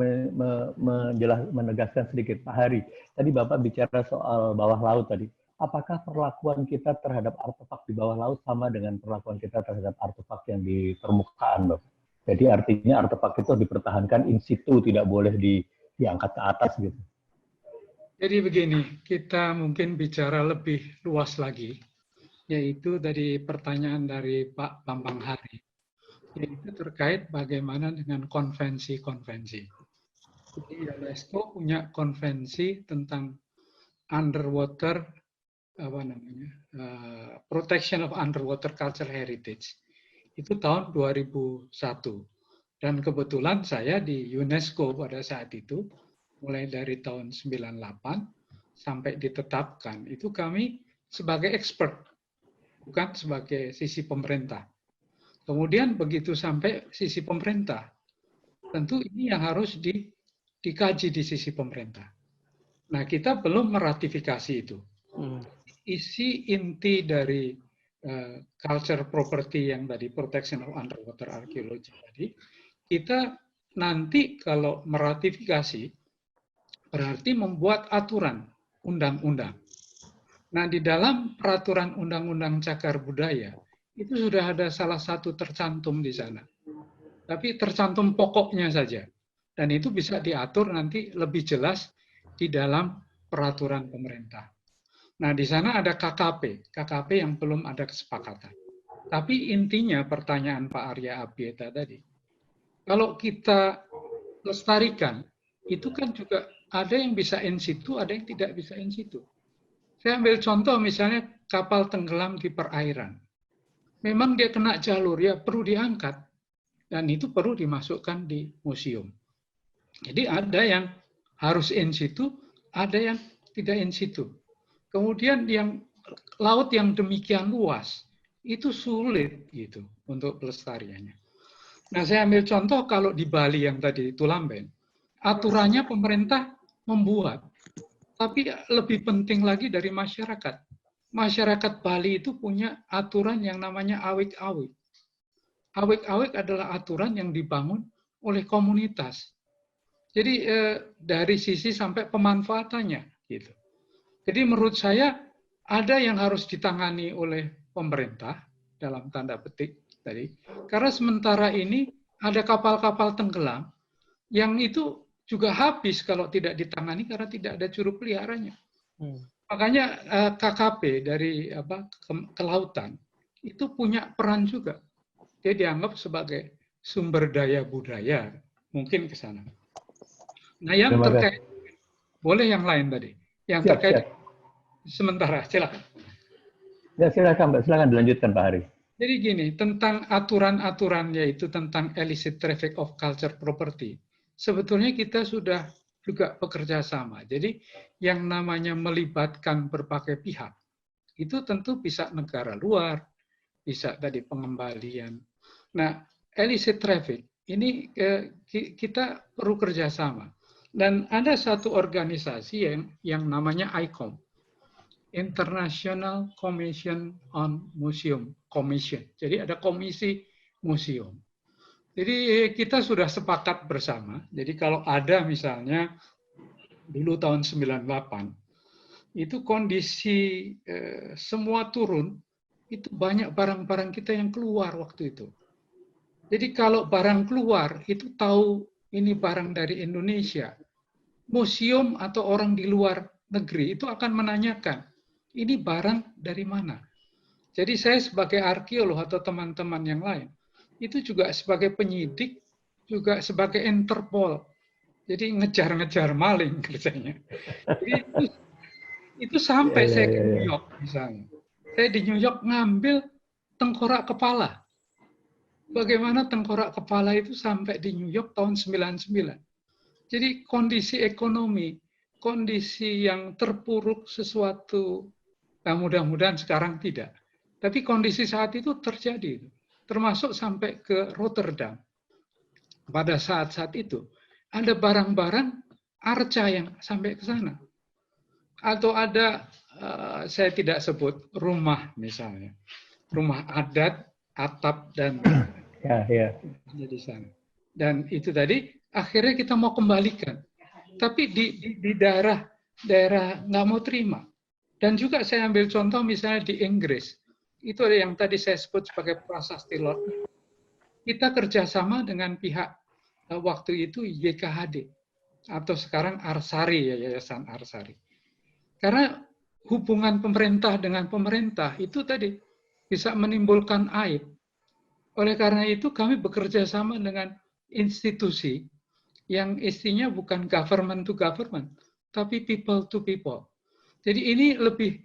menegaskan sedikit Pak Hari. Tadi Bapak bicara soal bawah laut tadi. Apakah perlakuan kita terhadap artefak di bawah laut sama dengan perlakuan kita terhadap artefak yang di permukaan, Bapak? Jadi artinya artefak itu dipertahankan in situ, tidak boleh diangkat ke atas gitu. Jadi begini, kita mungkin bicara lebih luas lagi, yaitu dari pertanyaan dari Pak Bambang Hari, yaitu terkait bagaimana dengan konvensi-konvensi. Jadi UNESCO punya konvensi tentang underwater Protection of Underwater Cultural Heritage. Itu tahun 2001. Dan kebetulan saya di UNESCO pada saat itu, mulai dari tahun 98 sampai ditetapkan, itu kami sebagai expert, bukan sebagai sisi pemerintah. Kemudian begitu sampai sisi pemerintah, tentu ini yang harus dikaji di sisi pemerintah. Nah, kita belum meratifikasi itu. Isi inti dari culture property yang tadi, protection of underwater archaeology tadi, kita nanti kalau meratifikasi, berarti membuat aturan undang-undang. Nah, di dalam peraturan undang-undang cagar budaya, itu sudah ada salah satu tercantum di sana. Tapi tercantum pokoknya saja. Dan itu bisa diatur nanti lebih jelas di dalam peraturan pemerintah. Nah, di sana ada KKP yang belum ada kesepakatan. Tapi intinya pertanyaan Pak Arya Abdieta tadi, kalau kita lestarikan, itu kan juga ada yang bisa in situ, ada yang tidak bisa in situ. Saya ambil contoh misalnya kapal tenggelam di perairan. Memang dia kena jalur, ya perlu diangkat. Dan itu perlu dimasukkan di museum. Jadi ada yang harus in situ, ada yang tidak in situ. Kemudian yang laut yang demikian luas, itu sulit gitu untuk pelestariannya. Nah, saya ambil contoh kalau di Bali yang tadi Tulamben, aturannya pemerintah membuat, tapi lebih penting lagi dari masyarakat. Masyarakat Bali itu punya aturan yang namanya awik-awik. Awik-awik adalah aturan yang dibangun oleh komunitas. Jadi dari sisi sampai pemanfaatannya gitu. Jadi menurut saya ada yang harus ditangani oleh pemerintah dalam tanda petik tadi. Karena sementara ini ada kapal-kapal tenggelam yang itu juga habis kalau tidak ditangani karena tidak ada juru peliharanya. Makanya KKP dari kelautan itu punya peran juga. Dia dianggap sebagai sumber daya budaya, mungkin ke sana. Nah, yang terkait, boleh yang lain tadi, yang terkait sementara, silakan. Ya, silakan dilanjutkan Pak Hari. Jadi gini, tentang aturan-aturan yaitu tentang illicit traffic of culture property, sebetulnya kita sudah juga bekerja sama. Jadi yang namanya melibatkan berbagai pihak, itu tentu bisa negara luar, bisa tadi pengembalian. Nah, illicit traffic, ini kita perlu kerjasama. Dan ada satu organisasi yang namanya ICOM, International Commission on Museum Commission. Jadi ada komisi museum. Jadi kita sudah sepakat bersama. Jadi kalau ada misalnya dulu tahun 98, itu kondisi semua turun, itu banyak barang-barang kita yang keluar waktu itu. Jadi kalau barang keluar, itu tahu ini barang dari Indonesia. Museum atau orang di luar negeri itu akan menanyakan, ini barang dari mana? Jadi saya sebagai arkeolog atau teman-teman yang lain, itu juga sebagai penyidik, juga sebagai Interpol. Jadi ngejar-ngejar maling kerjanya. Jadi itu sampai saya ke New York misalnya. Saya di New York ngambil tengkorak kepala. Bagaimana tengkorak kepala itu sampai di New York tahun 99. Jadi kondisi ekonomi, kondisi yang terpuruk sesuatu, nah mudah-mudahan sekarang tidak. Tapi kondisi saat itu terjadi, termasuk sampai ke Rotterdam. Pada saat-saat itu, ada barang-barang arca yang sampai ke sana. Atau ada, saya tidak sebut, rumah misalnya. Rumah adat, atap, dan di sana. Dan itu tadi, akhirnya kita mau kembalikan. Tapi di daerah nggak mau terima. Dan juga saya ambil contoh misalnya di Inggris. Itu ada yang tadi saya sebut sebagai prasasti Lord. Kita kerjasama dengan pihak waktu itu YKHD. Atau sekarang Arsari, Yayasan Arsari. Karena hubungan pemerintah dengan pemerintah itu tadi bisa menimbulkan aib. Oleh karena itu kami bekerja sama dengan institusi yang istinya bukan government to government, tapi people to people. Jadi ini lebih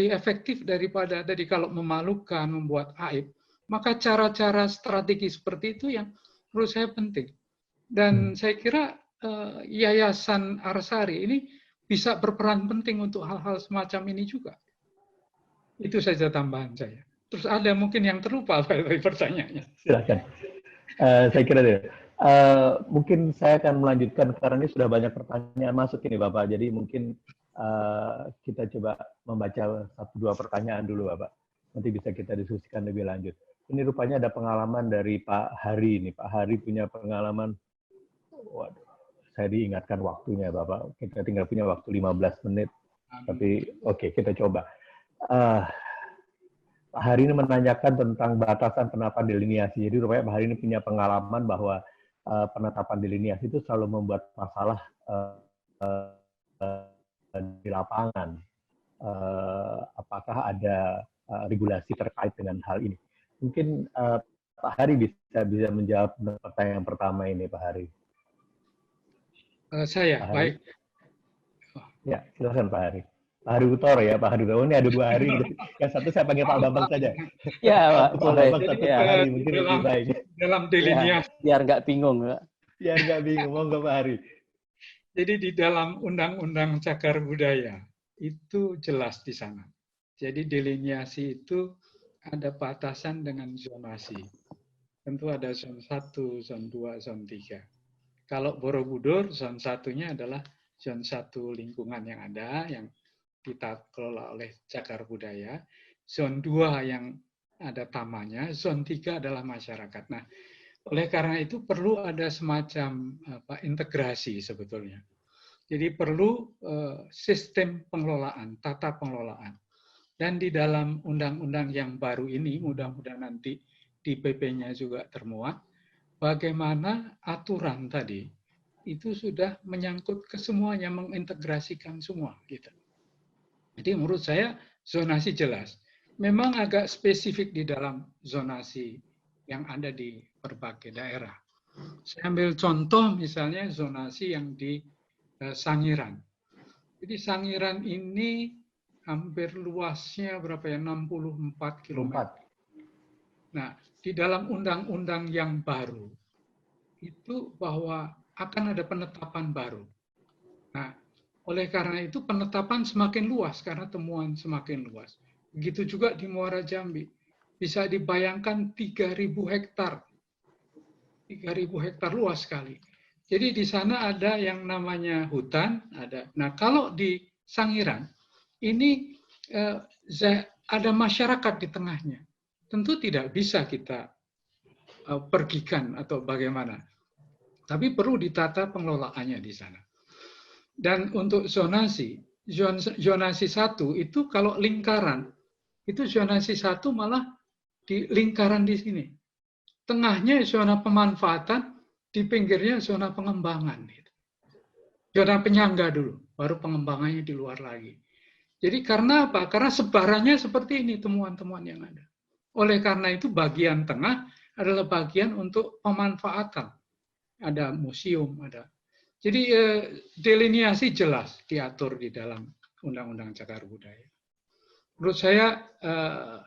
efektif daripada tadi kalau memalukan, membuat aib. Maka cara-cara strategi seperti itu yang menurut saya penting. Dan saya kira Yayasan Arsari ini bisa berperan penting untuk hal-hal semacam ini juga. Itu saja tambahan saya. Terus ada mungkin yang terlupa dari pertanyaannya. Silakan. Saya kira deh. Mungkin saya akan melanjutkan karena ini sudah banyak pertanyaan masuk ini Bapak. Jadi mungkin kita coba membaca 1-2 pertanyaan dulu Bapak. Nanti bisa kita diskusikan lebih lanjut. Ini rupanya ada pengalaman dari Pak Hari ini. Pak Hari punya pengalaman, waduh, saya diingatkan waktunya Bapak. Kita tinggal punya waktu 15 menit. Tapi oke, kita coba. Pak Hari ini menanyakan tentang batasan penetapan delineasi. Jadi rupanya Pak Hari ini punya pengalaman bahwa penetapan delineasi itu selalu membuat masalah di lapangan. Apakah ada regulasi terkait dengan hal ini? Mungkin Pak Hari bisa menjawab pertanyaan pertama ini, Pak Hari. Saya, Pak Hari. baik. Ya, silakan Pak Hari. Pak Hari Utoro ya, Pak Hari Utoro. Ini ada 2 Hari. Yang satu saya panggil Pak Bambang saja. Ya, Pak, boleh. Pak Hari mungkin lebih baik. Dalam delineasi. Ya, biar nggak bingung, Pak. Biar nggak bingung, monggo Pak Hari. Jadi di dalam Undang-Undang Cagar Budaya itu jelas di sana. Jadi delineasi itu ada batasan dengan zonasi. Tentu ada zon 1, zon 2, zon 3. Kalau Borobudur, zon 1-nya adalah zon 1 lingkungan yang ada, yang kita kelola oleh Cagar Budaya. Zon 2 yang ada tamannya, zon 3 adalah masyarakat. Nah, oleh karena itu perlu ada semacam integrasi sebetulnya. Jadi perlu sistem pengelolaan, tata pengelolaan. Dan di dalam undang-undang yang baru ini, mudah-mudahan nanti di PP-nya juga termuat, bagaimana aturan tadi itu sudah menyangkut ke semuanya, mengintegrasikan semua. Gitu. Jadi menurut saya zonasi jelas. Memang agak spesifik di dalam zonasi yang ada di berbagai daerah. Saya ambil contoh misalnya zonasi yang di Sangiran. Jadi Sangiran ini hampir luasnya berapa ya? 64 km. Nah, di dalam undang-undang yang baru itu bahwa akan ada penetapan baru. Nah, oleh karena itu penetapan semakin luas karena temuan semakin luas. Begitu juga di Muara Jambi. Bisa dibayangkan 3.000 hektar. 3.000 hektar luas sekali. Jadi di sana ada yang namanya hutan, ada. Nah, kalau di Sangiran ini ada masyarakat di tengahnya. Tentu tidak bisa kita pergikan atau bagaimana. Tapi perlu ditata pengelolaannya di sana. Dan untuk zonasi 1 itu kalau lingkaran, itu zonasi 1 malah di lingkaran di sini. Tengahnya zona pemanfaatan, di pinggirnya zona pengembangan. Zona penyangga dulu, baru pengembangannya di luar lagi. Jadi karena apa? Karena sebarannya seperti ini temuan-temuan yang ada. Oleh karena itu bagian tengah adalah bagian untuk pemanfaatan. Ada museum, ada. Jadi deliniasi jelas diatur di dalam Undang-Undang Cagar Budaya. Menurut saya,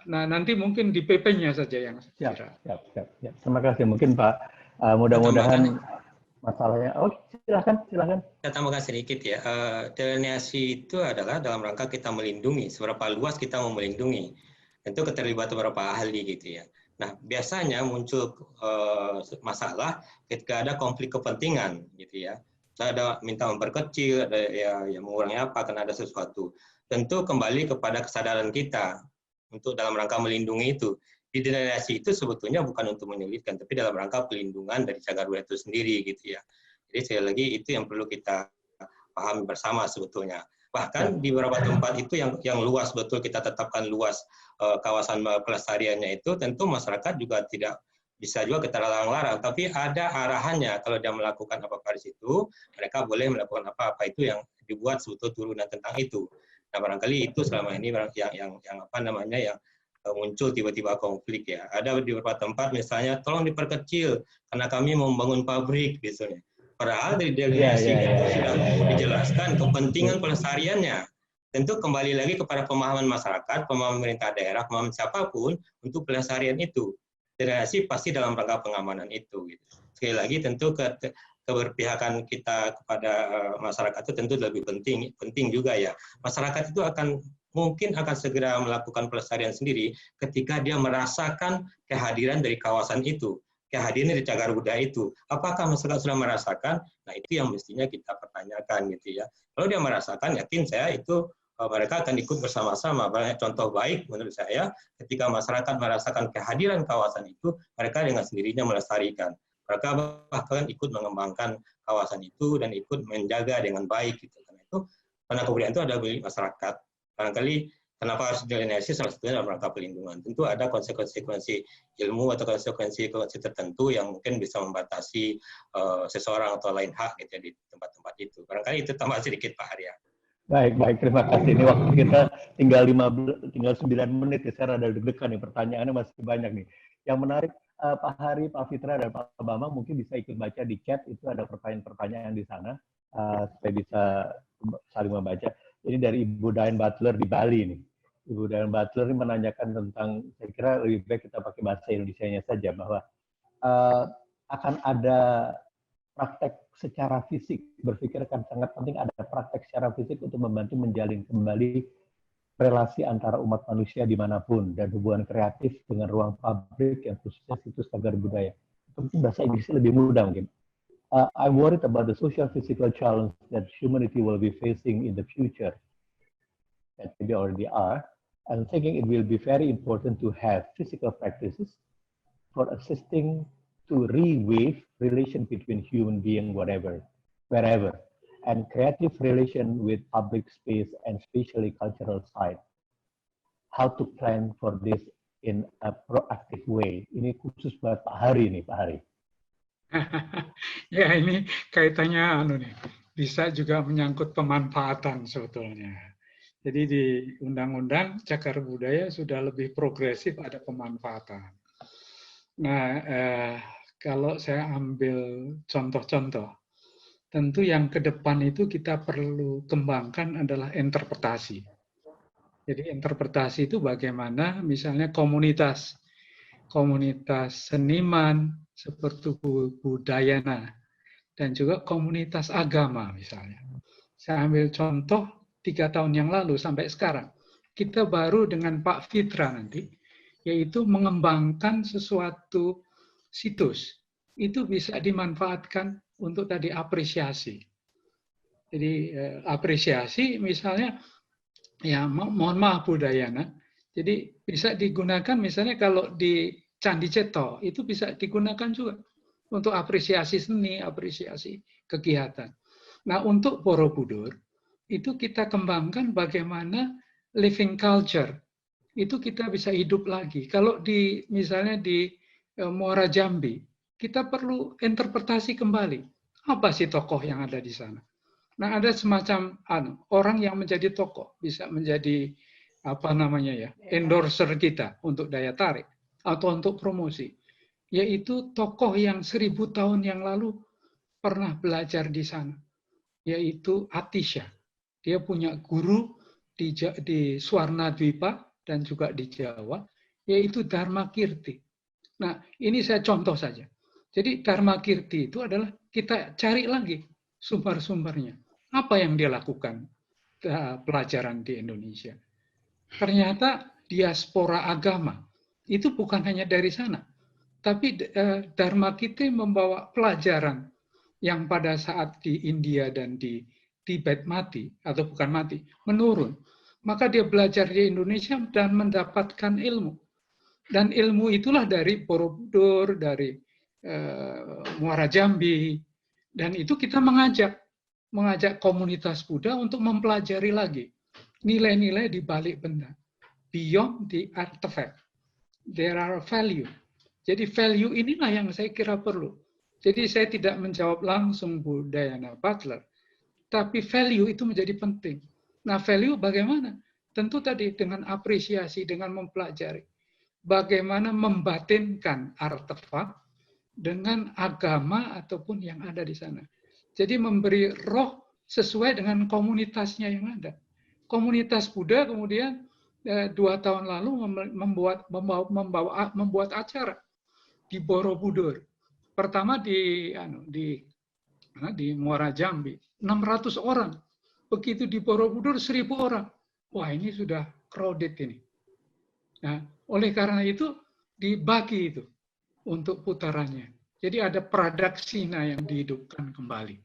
nah nanti mungkin di PP-nya saja yang saya kira. Siap. Terima kasih. Mungkin Pak, mudah-mudahan masalahnya. Oh, silakan. Saya tambahkan sedikit ya. Deliniasi itu adalah dalam rangka kita melindungi. Seberapa luas kita mau melindungi. Tentu keterlibatan beberapa ahli gitu ya. Nah, biasanya muncul masalah ketika ada konflik kepentingan gitu ya. Saya ada minta memperkecil, ada ya mengurangi apa karena ada sesuatu. Tentu kembali kepada kesadaran kita untuk dalam rangka melindungi itu. Di deliniasi itu sebetulnya bukan untuk menyulitkan, tapi dalam rangka pelindungan dari cagar budaya itu sendiri gitu ya. Jadi sekali lagi itu yang perlu kita pahami bersama sebetulnya. Bahkan di beberapa tempat itu yang luas betul kita tetapkan luas kawasan pelestariannya itu, tentu masyarakat juga tidak bisa juga kita larang-larang, tapi ada arahannya kalau dia melakukan apa-apa di situ, mereka boleh melakukan apa-apa itu yang dibuat sebetulnya turunan tentang itu. Nah barangkali itu selama ini yang apa namanya yang muncul tiba-tiba konflik ya. Ada di beberapa tempat misalnya tolong diperkecil karena kami mau membangun pabrik misalnya. Padahal dari deliniasi itu sudah dijelaskan kepentingan pelestariannya. Tentu kembali lagi kepada pemahaman masyarakat, pemahaman pemerintah daerah, pemahaman siapapun untuk pelestarian itu. Deliniasi pasti dalam rangka pengamanan itu. Gitu. Sekali lagi tentu keberpihakan kita kepada masyarakat itu tentu lebih penting juga ya. Masyarakat itu mungkin akan segera melakukan pelestarian sendiri ketika dia merasakan kehadiran dari kawasan itu. Kehadiran di cagar budaya itu, apakah masyarakat sudah merasakan? Nah itu yang mestinya kita pertanyakan gitu ya. Kalau dia merasakan, yakin saya itu mereka akan ikut bersama-sama. Banyak contoh baik menurut saya, ketika masyarakat merasakan kehadiran kawasan itu, mereka dengan sendirinya melestarikan. Mereka bahkan ikut mengembangkan kawasan itu dan ikut menjaga dengan baik. Gitu. Karena kebudayaan itu ada milik masyarakat. Barangkali kenapa harus deliniasi salah satunya dalam rangka pelindungan. Tentu ada konsekuensi ilmu atau konsekuensi tertentu yang mungkin bisa membatasi seseorang atau lain hak gitu ya, di tempat-tempat itu. Barangkali itu tambah sedikit Pak Arya. Baik, terima kasih. Ini waktu kita tinggal 9 menit ya, saya rada deg-degan nih, pertanyaannya masih banyak nih. Yang menarik, Pak Hari, Pak Fitra, dan Pak Bambang mungkin bisa ikut baca di chat, itu ada pertanyaan-pertanyaan di sana, supaya bisa saling membaca. Ini dari Ibu Diane Butler di Bali nih. Ibu Diane Butler ini menanyakan tentang, saya kira lebih baik kita pakai bahasa Indonesianya saja, bahwa akan ada praktek secara fisik, berpikir akan sangat penting ada praktek secara fisik untuk membantu menjalin kembali relasi antara umat manusia dimanapun dan hubungan kreatif dengan ruang publik yang khususnya situs cagar budaya. Mungkin bahasa Inggrisnya lebih mudah mungkin. I'm worried about the social physical challenge that humanity will be facing in the future, that maybe already are. I'm thinking it will be very important to have physical practices for assisting to reweave relation between human being, wherever, and creative relation with public space and especially cultural side. How to plan for this in a proactive way. Ini khusus buat Pak Hari nih, Pak Hari. Ya ini kaitannya bisa juga menyangkut pemanfaatan sebetulnya. Jadi di Undang-Undang Cagar Budaya sudah lebih progresif ada pemanfaatan. Nah, kalau saya ambil contoh-contoh, tentu yang ke depan itu kita perlu kembangkan adalah interpretasi. Jadi interpretasi itu bagaimana misalnya komunitas seniman seperti Budayana dan juga komunitas agama misalnya. Saya ambil contoh 3 tahun yang lalu sampai sekarang. Kita baru dengan Pak Fitra nanti, yaitu mengembangkan sesuatu situs. Itu bisa dimanfaatkan untuk tadi apresiasi. Jadi apresiasi misalnya, ya mohon maaf Budayana, jadi bisa digunakan misalnya kalau di Candi Ceto itu bisa digunakan juga untuk apresiasi seni, apresiasi kegiatan. Nah, untuk Borobudur itu kita kembangkan bagaimana living culture itu kita bisa hidup lagi. Kalau misalnya di Muara Jambi, kita perlu interpretasi kembali apa sih tokoh yang ada di sana. Nah, ada semacam orang yang menjadi tokoh, bisa menjadi endorser kita untuk daya tarik atau untuk promosi, yaitu tokoh yang 1000 tahun yang lalu pernah belajar di sana, yaitu Atisha. Dia punya guru di Swarnadwipa dan juga di Jawa, yaitu Dharmakirti. Nah, ini saya contoh saja. Jadi Dharmakirti itu adalah kita cari lagi sumber-sumbernya. Apa yang dia lakukan pelajaran di Indonesia? Ternyata diaspora agama itu bukan hanya dari sana, tapi Dharmakirti membawa pelajaran yang pada saat di India dan di Tibet mati, atau bukan mati, menurun. Maka dia belajar di Indonesia dan mendapatkan ilmu. Dan ilmu itulah dari Borobudur, dari Muara Jambi, dan itu kita mengajak komunitas Buddha untuk mempelajari lagi nilai-nilai di balik benda. Beyond the artifact, there are value. Jadi value inilah yang saya kira perlu. Jadi saya tidak menjawab langsung Bu Diana Butler, tapi value itu menjadi penting. Nah, value bagaimana? Tentu tadi dengan apresiasi, dengan mempelajari. Bagaimana membatinkan artefak dengan agama ataupun yang ada di sana. Jadi memberi roh sesuai dengan komunitasnya yang ada. Komunitas Buddha kemudian 2 tahun lalu membuat acara di Borobudur. Pertama di Muara Jambi, 600 orang. Begitu di Borobudur 1000 orang. Wah, ini sudah crowded ini. Nah, oleh karena itu dibagi itu untuk putarannya. Jadi ada pradaksina yang dihidupkan kembali.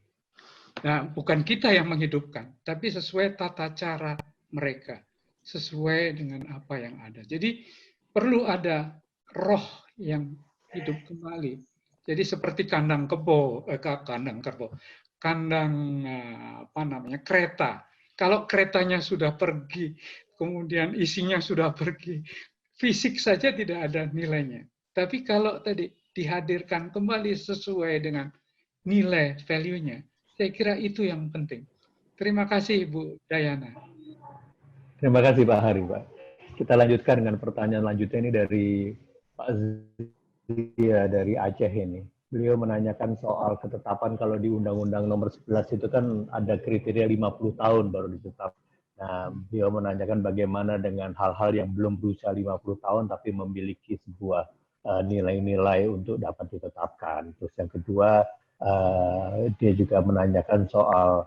Nah, bukan kita yang menghidupkan, tapi sesuai tata cara mereka, sesuai dengan apa yang ada. Jadi perlu ada roh yang hidup kembali. Jadi seperti kandang kereta. Kalau keretanya sudah pergi, kemudian isinya sudah pergi, fisik saja tidak ada nilainya. Tapi kalau tadi dihadirkan kembali sesuai dengan nilai value-nya, saya kira itu yang penting. Terima kasih Bu Dayana. Terima kasih Pak Hari, Pak. Kita lanjutkan dengan pertanyaan lanjutnya ini dari Pak Zia dari Aceh ini. Beliau menanyakan soal ketetapan kalau di Undang-Undang Nomor 11 itu kan ada kriteria 50 tahun baru ditetap. Nah, beliau menanyakan bagaimana dengan hal-hal yang belum berusia 50 tahun tapi memiliki sebuah nilai-nilai untuk dapat ditetapkan. Terus yang kedua, dia juga menanyakan soal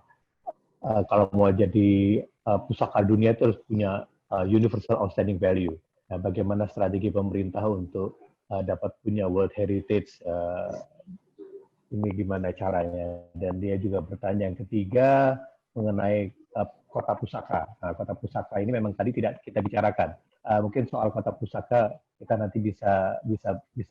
kalau mau jadi pusaka dunia itu harus punya universal outstanding value. Nah, bagaimana strategi pemerintah untuk dapat punya World Heritage, ini gimana caranya? Dan dia juga bertanya yang ketiga mengenai kota pusaka. Nah, kota pusaka ini memang tadi tidak kita bicarakan. Mungkin soal kota pusaka kita nanti bisa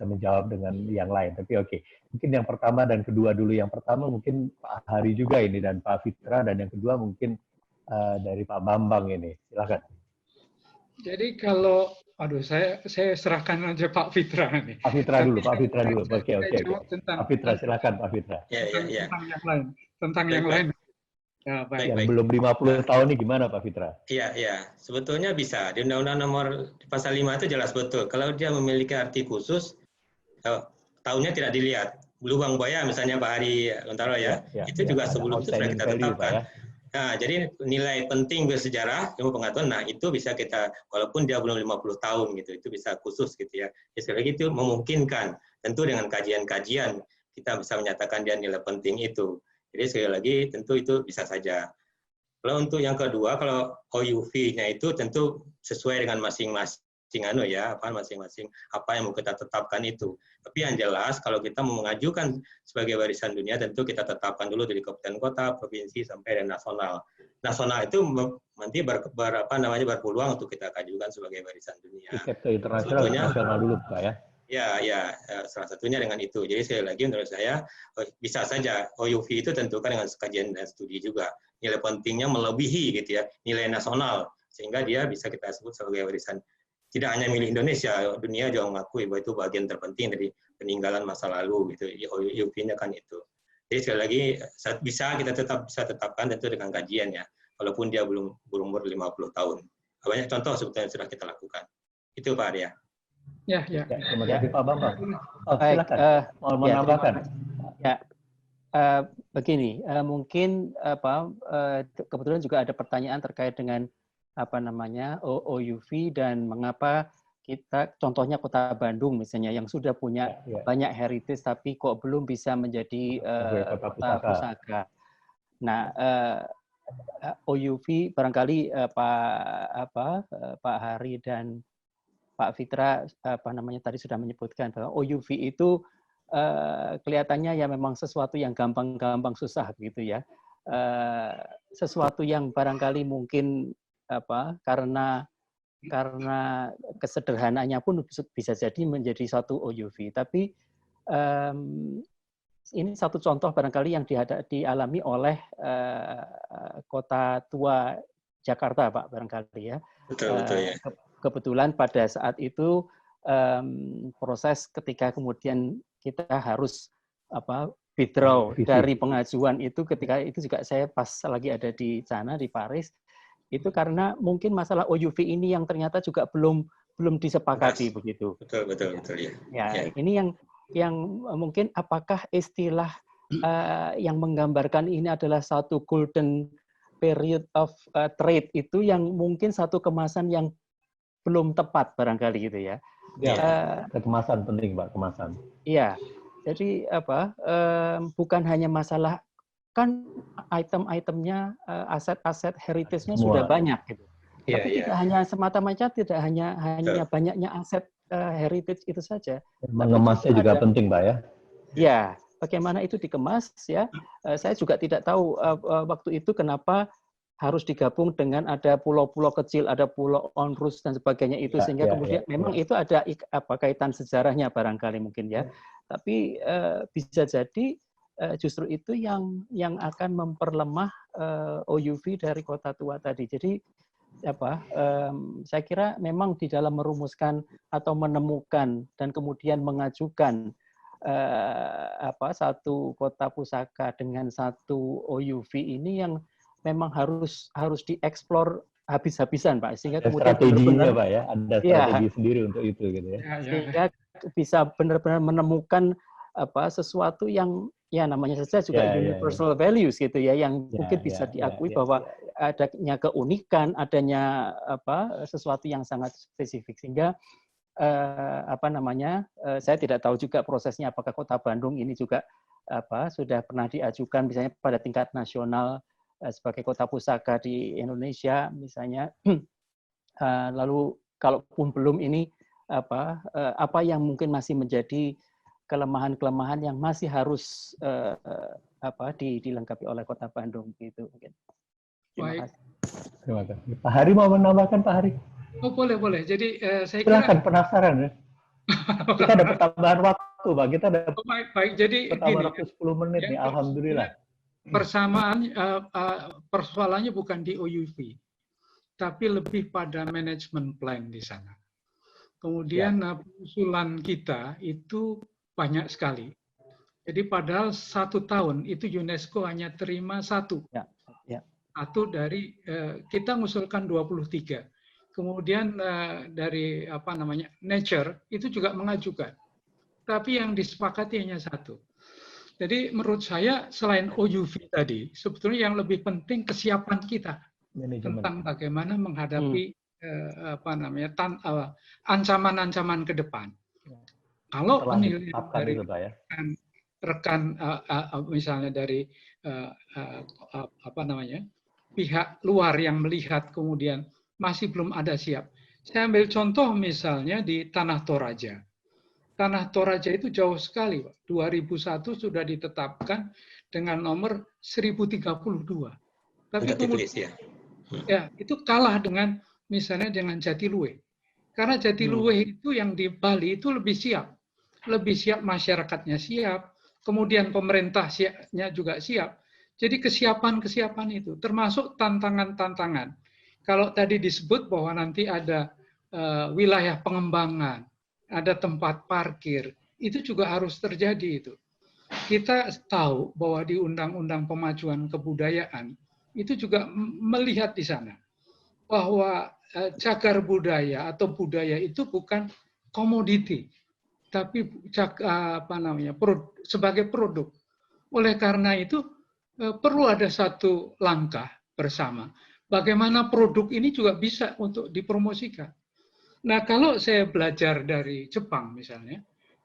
menjawab dengan yang lain. Tapi oke, mungkin yang pertama dan kedua dulu. Yang pertama mungkin Pak Hari juga ini dan Pak Fitra, dan yang kedua mungkin dari Pak Bambang ini. Silakan. Jadi kalau, saya serahkan aja Pak Fitra nih. Pak Fitra dulu. Oke. Pak Fitra, silakan Pak Fitra. Tentang yang lain. Tentang yang lain. Ya, baik. Yang belum 50 tahun ini gimana Pak Fitra? Iya. Sebetulnya bisa. Di Undang-Undang Nomor Pasal 5 itu jelas betul. Kalau dia memiliki arti khusus, tahunnya tidak dilihat. Lubang buaya misalnya Pak Hari Lontaro itu juga sebelum itu sudah kita tetapkan. Nah, jadi nilai penting bersejarah, ilmu pengetahuan, nah itu bisa kita, walaupun dia belum 50 tahun gitu, itu bisa khusus gitu ya. Sekali lagi itu memungkinkan, tentu dengan kajian-kajian kita bisa menyatakan dia nilai penting itu. Jadi sekali lagi tentu itu bisa saja. Kalau untuk yang kedua, kalau OUV-nya itu tentu sesuai dengan masing-masing masing-masing apa yang mau kita tetapkan itu. Tapi yang jelas kalau kita mau mengajukan sebagai warisan dunia tentu kita tetapkan dulu dari kabupaten kota, provinsi sampai dan nasional. Nasional itu nanti berpeluang untuk kita ajukan sebagai warisan dunia. Tiket ke internasional nasional dulu Pak ya. Ya, salah satunya dengan itu. Jadi sekali lagi menurut saya bisa saja OUV itu tentukan dengan kajian dan studi juga. Nilai pentingnya melebihi gitu ya, nilai nasional sehingga dia bisa kita sebut sebagai warisan. Tidak hanya milik Indonesia, dunia juga mengakui bahwa itu bagian terpenting dari peninggalan masa lalu gitu. OUV-nya kan itu. Jadi sekali lagi kita bisa tetapkan tentu dengan kajian ya, walaupun dia belum berumur 50 tahun. Banyak contoh sebetulnya sudah kita lakukan. Itu Pak Arya. Ya. Terima kasih Pak Bambang. Baik, Silakan. Mau menambahkan? Begini, mungkin kebetulan juga ada pertanyaan terkait dengan OUV dan mengapa kita, contohnya Kota Bandung misalnya yang sudah punya banyak heritage tapi kok belum bisa menjadi kota pusaka. Nah, OUV barangkali Pak Hari dan Pak Fitra tadi sudah menyebutkan bahwa OUV itu kelihatannya ya memang sesuatu yang gampang-gampang susah gitu ya. Sesuatu yang barangkali mungkin karena kesederhanaannya pun bisa jadi menjadi satu OUV. Tapi ini satu contoh barangkali yang dialami oleh Kota Tua Jakarta, Pak, barangkali ya. Betul ya. Kebetulan pada saat itu proses ketika kemudian kita harus withdraw dari pengajuan itu, ketika itu juga saya pas lagi ada di sana di Paris, itu karena mungkin masalah OUV ini yang ternyata juga belum disepakati begitu. Betul ya. Ini yang mungkin apakah istilah yang menggambarkan ini adalah satu golden period of trade itu yang mungkin satu kemasan yang belum tepat barangkali gitu ya. Kemasan penting Pak, kemasan. Iya. Jadi bukan hanya masalah, kan item-itemnya, aset-aset heritage-nya sudah banyak gitu. Tapi tidak hanya semata-mata, tidak hanya banyaknya aset heritage itu saja. Mengemasnya juga penting Pak ya. Ya, bagaimana itu dikemas ya. Saya juga tidak tahu waktu itu kenapa harus digabung dengan ada pulau-pulau kecil, ada pulau Onrus dan sebagainya itu, sehingga kemudian memang itu ada kaitan sejarahnya barangkali mungkin ya. Tapi bisa jadi justru itu yang akan memperlemah OUV dari Kota Tua tadi. Jadi saya kira memang di dalam merumuskan atau menemukan dan kemudian mengajukan satu kota pusaka dengan satu OUV ini yang memang harus dieksplor habis-habisan, Pak, sehingga kemudian strateginya Pak ya, ada strategi sendiri untuk itu gitu ya. Sehingga bisa benar-benar menemukan sesuatu yang ya namanya saja juga universal values gitu ya, yang mungkin bisa diakui bahwa adanya keunikan, adanya sesuatu yang sangat spesifik, sehingga saya tidak tahu juga prosesnya apakah Kota Bandung ini juga sudah pernah diajukan misalnya pada tingkat nasional sebagai kota pusaka di Indonesia misalnya. Lalu kalaupun belum ini apa yang mungkin masih menjadi kelemahan-kelemahan yang masih harus dilengkapi oleh Kota Bandung gitu mungkin. Terima kasih. Pak Hari mau menambahkan, Pak Hari? Oh, boleh. Jadi saya silakan, penasaran ya. Kita dapat tambahan waktu, Pak. Kita dapat baik. Jadi tambahan waktu 10 menit nih, alhamdulillah. Persamaan persoalannya bukan di OUV, tapi lebih pada manajemen plan di sana. Kemudian usulan kita itu banyak sekali. Jadi padahal 1 tahun itu UNESCO hanya terima 1. Satu dari kita mengusulkan 23. Kemudian dari Nature itu juga mengajukan. Tapi yang disepakati hanya 1. Jadi menurut saya selain OUV tadi, sebetulnya yang lebih penting kesiapan kita tentang bagaimana menghadapi ancaman-ancaman ke depan. Kalau penilaian dari rekan misalnya dari pihak luar yang melihat kemudian masih belum ada siap. Saya ambil contoh misalnya di Tanah Toraja. Tanah Toraja itu jauh sekali, Pak. 2001 sudah ditetapkan dengan nomor 1032. Tapi kemudian, itu kalah dengan misalnya dengan Jatiluwe. Karena Jatiluwe itu yang di Bali itu lebih siap. lebih siap masyarakatnya siap, kemudian pemerintahnya juga siap. Jadi kesiapan-kesiapan itu, termasuk tantangan-tantangan. Kalau tadi disebut bahwa nanti ada wilayah pengembangan, ada tempat parkir, itu juga harus terjadi itu. Kita tahu bahwa di Undang-Undang Pemajuan Kebudayaan itu juga melihat di sana bahwa cagar budaya atau budaya itu bukan komoditi, tapi sebagai produk. Oleh karena itu perlu ada satu langkah bersama. Bagaimana produk ini juga bisa untuk dipromosikan. Nah, kalau saya belajar dari Jepang misalnya,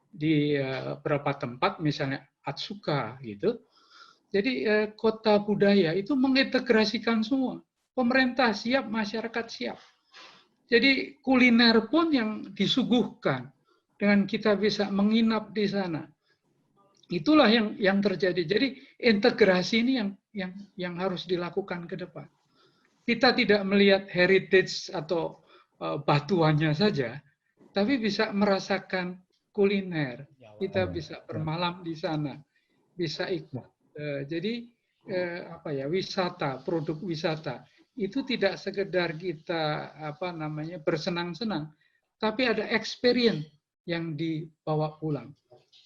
di beberapa tempat misalnya Atsuka gitu. Jadi kota budaya itu mengintegrasikan semua. Pemerintah siap, masyarakat siap. Jadi kuliner pun yang disuguhkan dengan kita bisa menginap di sana. Itulah yang terjadi. Jadi integrasi ini yang harus dilakukan ke depan. Kita tidak melihat heritage atau batuannya saja, tapi bisa merasakan kuliner. Kita bisa bermalam di sana, bisa ikut. Jadi wisata, produk wisata itu tidak sekedar kita bersenang-senang, tapi ada experience yang dibawa pulang.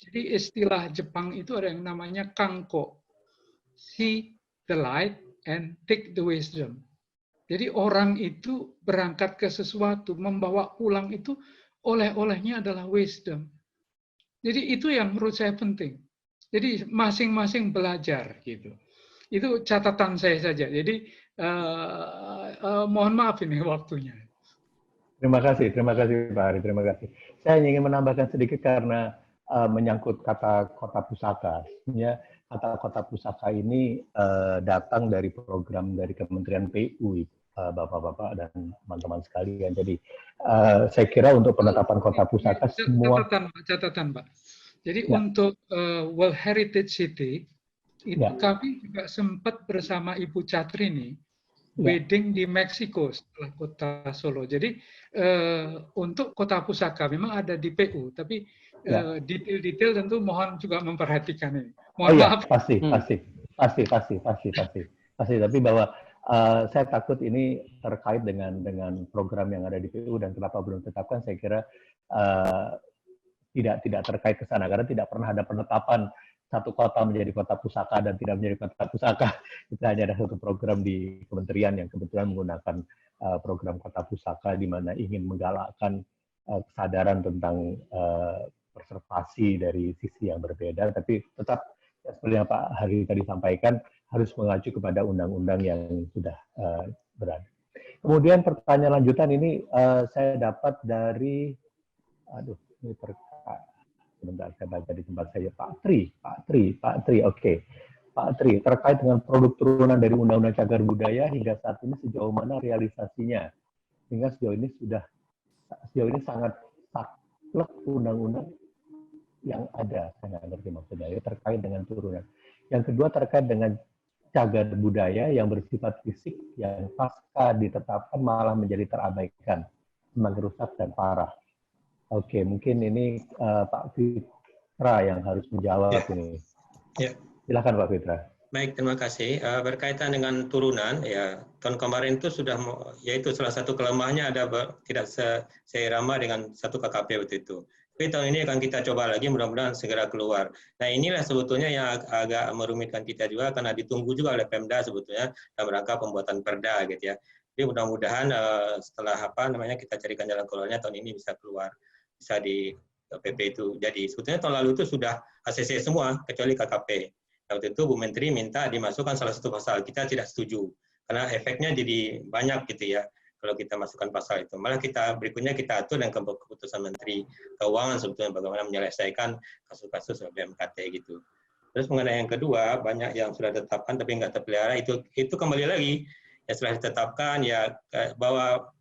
Jadi istilah Jepang itu ada yang namanya kanko, see the light and take the wisdom. Jadi orang itu berangkat ke sesuatu, membawa pulang itu oleh-olehnya adalah wisdom. Jadi itu yang menurut saya penting. Jadi masing-masing belajar gitu. Itu catatan saya saja. Jadi mohon maaf ini waktunya. Terima kasih Pak Hari, terima kasih. Saya ingin menambahkan sedikit karena menyangkut kata kota pusaka. Ya, kata kota pusaka ini datang dari program dari Kementerian PU, Bapak-bapak dan teman-teman sekalian. Jadi saya kira untuk penetapan kota pusaka semua catatan Pak. Jadi untuk World Heritage City itu kami juga sempat bersama Ibu Catrini wedding di Meksiko setelah kota Solo. Jadi untuk kota pusaka memang ada di PU, tapi detail-detail tentu mohon juga memperhatikan ini. Mohon maaf. Pasti. Tapi bahwa saya takut ini terkait dengan program yang ada di PU dan kenapa belum ditetapkan, saya kira tidak terkait ke sana karena tidak pernah ada penetapan satu kota menjadi kota pusaka dan tidak menjadi kota pusaka. Itu hanya ada satu program di kementerian yang kebetulan menggunakan program kota pusaka di mana ingin menggalakkan kesadaran tentang konservasi dari sisi yang berbeda, tapi tetap seperti yang Pak Hari tadi sampaikan harus mengacu kepada undang-undang yang sudah berada. Kemudian pertanyaan lanjutan ini saya dapat dari, ini sebentar saya baca di tempat saya, Pak Tri, oke. Pak Tri, terkait dengan produk turunan dari Undang-Undang Cagar Budaya hingga saat ini sejauh mana realisasinya? Sehingga sejauh ini sangat saklek undang-undang yang ada, saya nggak ngerti maksudnya, ya, terkait dengan turunan. Yang kedua terkait dengan cagar budaya yang bersifat fisik yang pasca ditetapkan malah menjadi terabaikan, semakin rusak dan parah. Oke, mungkin ini Pak Fitra yang harus menjawab ini. Ya. Silakan Pak Fitra. Baik, terima kasih. Berkaitan dengan turunan, ya tahun kemarin itu sudah, yaitu salah satu kelemahannya ada tidak seirama dengan satu KKP waktu itu. Tapi tahun ini akan kita coba lagi, mudah-mudahan segera keluar. Nah inilah sebetulnya yang agak merumitkan kita juga, karena ditunggu juga oleh Pemda sebetulnya dalam rangka pembuatan perda gitu ya. Jadi mudah-mudahan setelah kita carikan jalan keluarnya tahun ini bisa keluar, bisa di PP itu. Jadi sebetulnya tahun lalu itu sudah ACC semua kecuali KKP. Waktu itu Bu Menteri minta dimasukkan salah satu pasal, kita tidak setuju karena efeknya jadi banyak gitu ya kalau kita masukkan pasal itu. Malah berikutnya kita atur dengan keputusan Menteri Keuangan sebetulnya bagaimana menyelesaikan kasus-kasus BMKT gitu. Terus mengenai yang kedua, banyak yang sudah ditetapkan tapi nggak terpelihara, itu kembali lagi ya setelah ditetapkan ya bahwa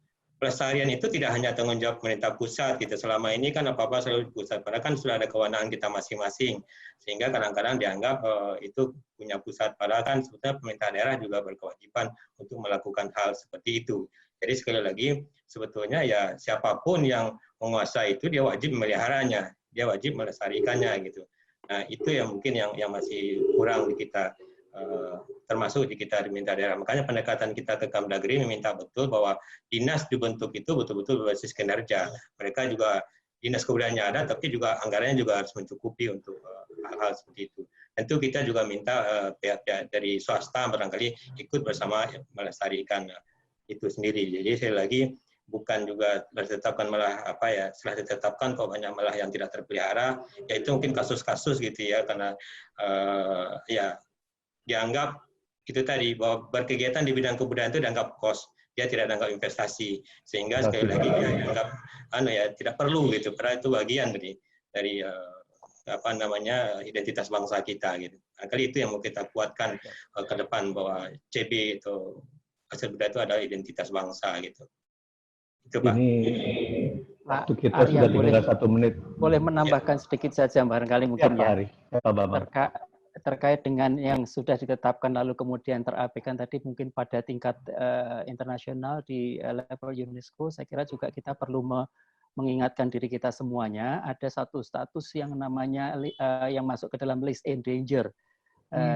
pelestarian itu tidak hanya tanggung jawab pemerintah pusat gitu. Selama ini kan apa-apa selalu di pusat, padahal kan sudah ada kewenangan kita masing-masing. Sehingga kadang-kadang dianggap itu punya pusat, padahal kan sebetulnya pemerintah daerah juga berkewajiban untuk melakukan hal seperti itu. Jadi sekali lagi sebetulnya ya siapapun yang menguasai itu dia wajib memeliharanya. dia wajib melestarikannya gitu. Nah, itu yang mungkin yang masih kurang di kita, termasuk di kita diminta daerah. Makanya pendekatan kita ke Kemdagri meminta betul bahwa dinas dibentuk itu betul-betul berbasis kinerja. Mereka juga dinas kebudayaannya ada, tapi juga anggarannya juga harus mencukupi untuk hal-hal seperti itu. Tentu kita juga minta pihak-pihak dari swasta barangkali ikut bersama melestarikan itu sendiri. Jadi sekali lagi bukan juga ditetapkan malah setelah ditetapkan kok banyak malah yang tidak terpelihara, ya itu mungkin kasus-kasus gitu ya, karena ya dianggap itu tadi bahwa berkegiatan di bidang kebudayaan itu dianggap kos, dia tidak dianggap investasi, sehingga sekali lagi dia dianggap tidak perlu gitu, karena itu bagian dari identitas bangsa kita gitu. Kali itu yang mau kita kuatkan ke depan bahwa CB itu hasil budaya itu adalah identitas bangsa gitu. Itu, Pak. Ini waktu kita Arya, sudah tinggal 1 menit. Boleh menambahkan sedikit saja barangkali mungkin ya. Terkait dengan yang sudah ditetapkan lalu kemudian terabaikan tadi mungkin pada tingkat internasional di level UNESCO, saya kira juga kita perlu mengingatkan diri kita semuanya ada satu status yang namanya yang masuk ke dalam list endanger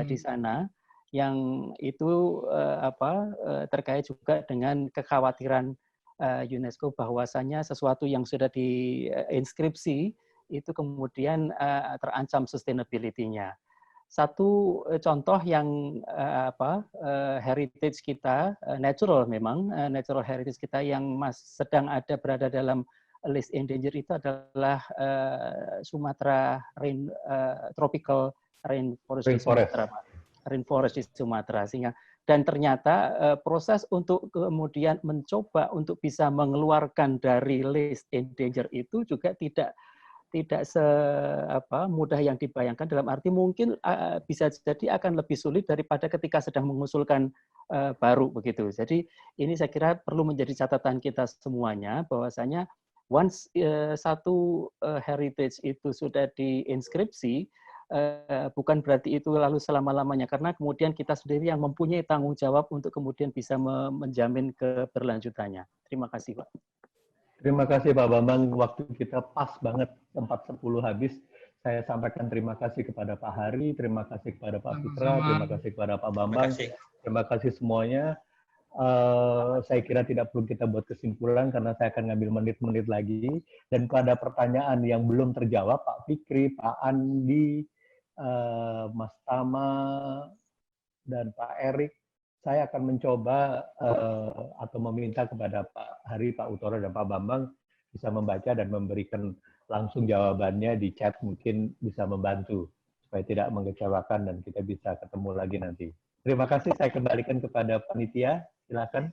di sana, yang itu terkait juga dengan kekhawatiran UNESCO bahwasanya sesuatu yang sudah diinskripsi itu kemudian terancam sustainability-nya. Satu contoh yang heritage kita, natural memang, natural heritage kita yang sedang berada dalam list endanger itu adalah Sumatera tropical rainforest di Sumatera, rainforest di Sumatera. Dan ternyata proses untuk kemudian mencoba untuk bisa mengeluarkan dari list endanger itu juga tidak mudah yang dibayangkan, dalam arti mungkin bisa jadi akan lebih sulit daripada ketika sedang mengusulkan baru begitu. Jadi ini saya kira perlu menjadi catatan kita semuanya bahwasanya once satu heritage itu sudah diinskripsi, bukan berarti itu lalu selama-lamanya, karena kemudian kita sendiri yang mempunyai tanggung jawab untuk kemudian bisa menjamin keberlanjutannya. Terima kasih, Pak. Terima kasih Pak Bambang, waktu kita pas banget, 4:10 habis. Saya sampaikan terima kasih kepada Pak Hari, terima kasih kepada Pak Fitra, terima kasih kepada Pak Bambang, terima kasih semuanya. Saya kira tidak perlu kita buat kesimpulan karena saya akan ngambil menit-menit lagi. Dan pada pertanyaan yang belum terjawab, Pak Fikri, Pak Andi, Mas Tama, dan Pak Erik, saya akan mencoba atau meminta kepada Pak Hari, Pak Utoro, dan Pak Bambang bisa membaca dan memberikan langsung jawabannya di chat, mungkin bisa membantu supaya tidak mengecewakan dan kita bisa ketemu lagi nanti. Terima kasih, saya kembalikan kepada panitia, silakan.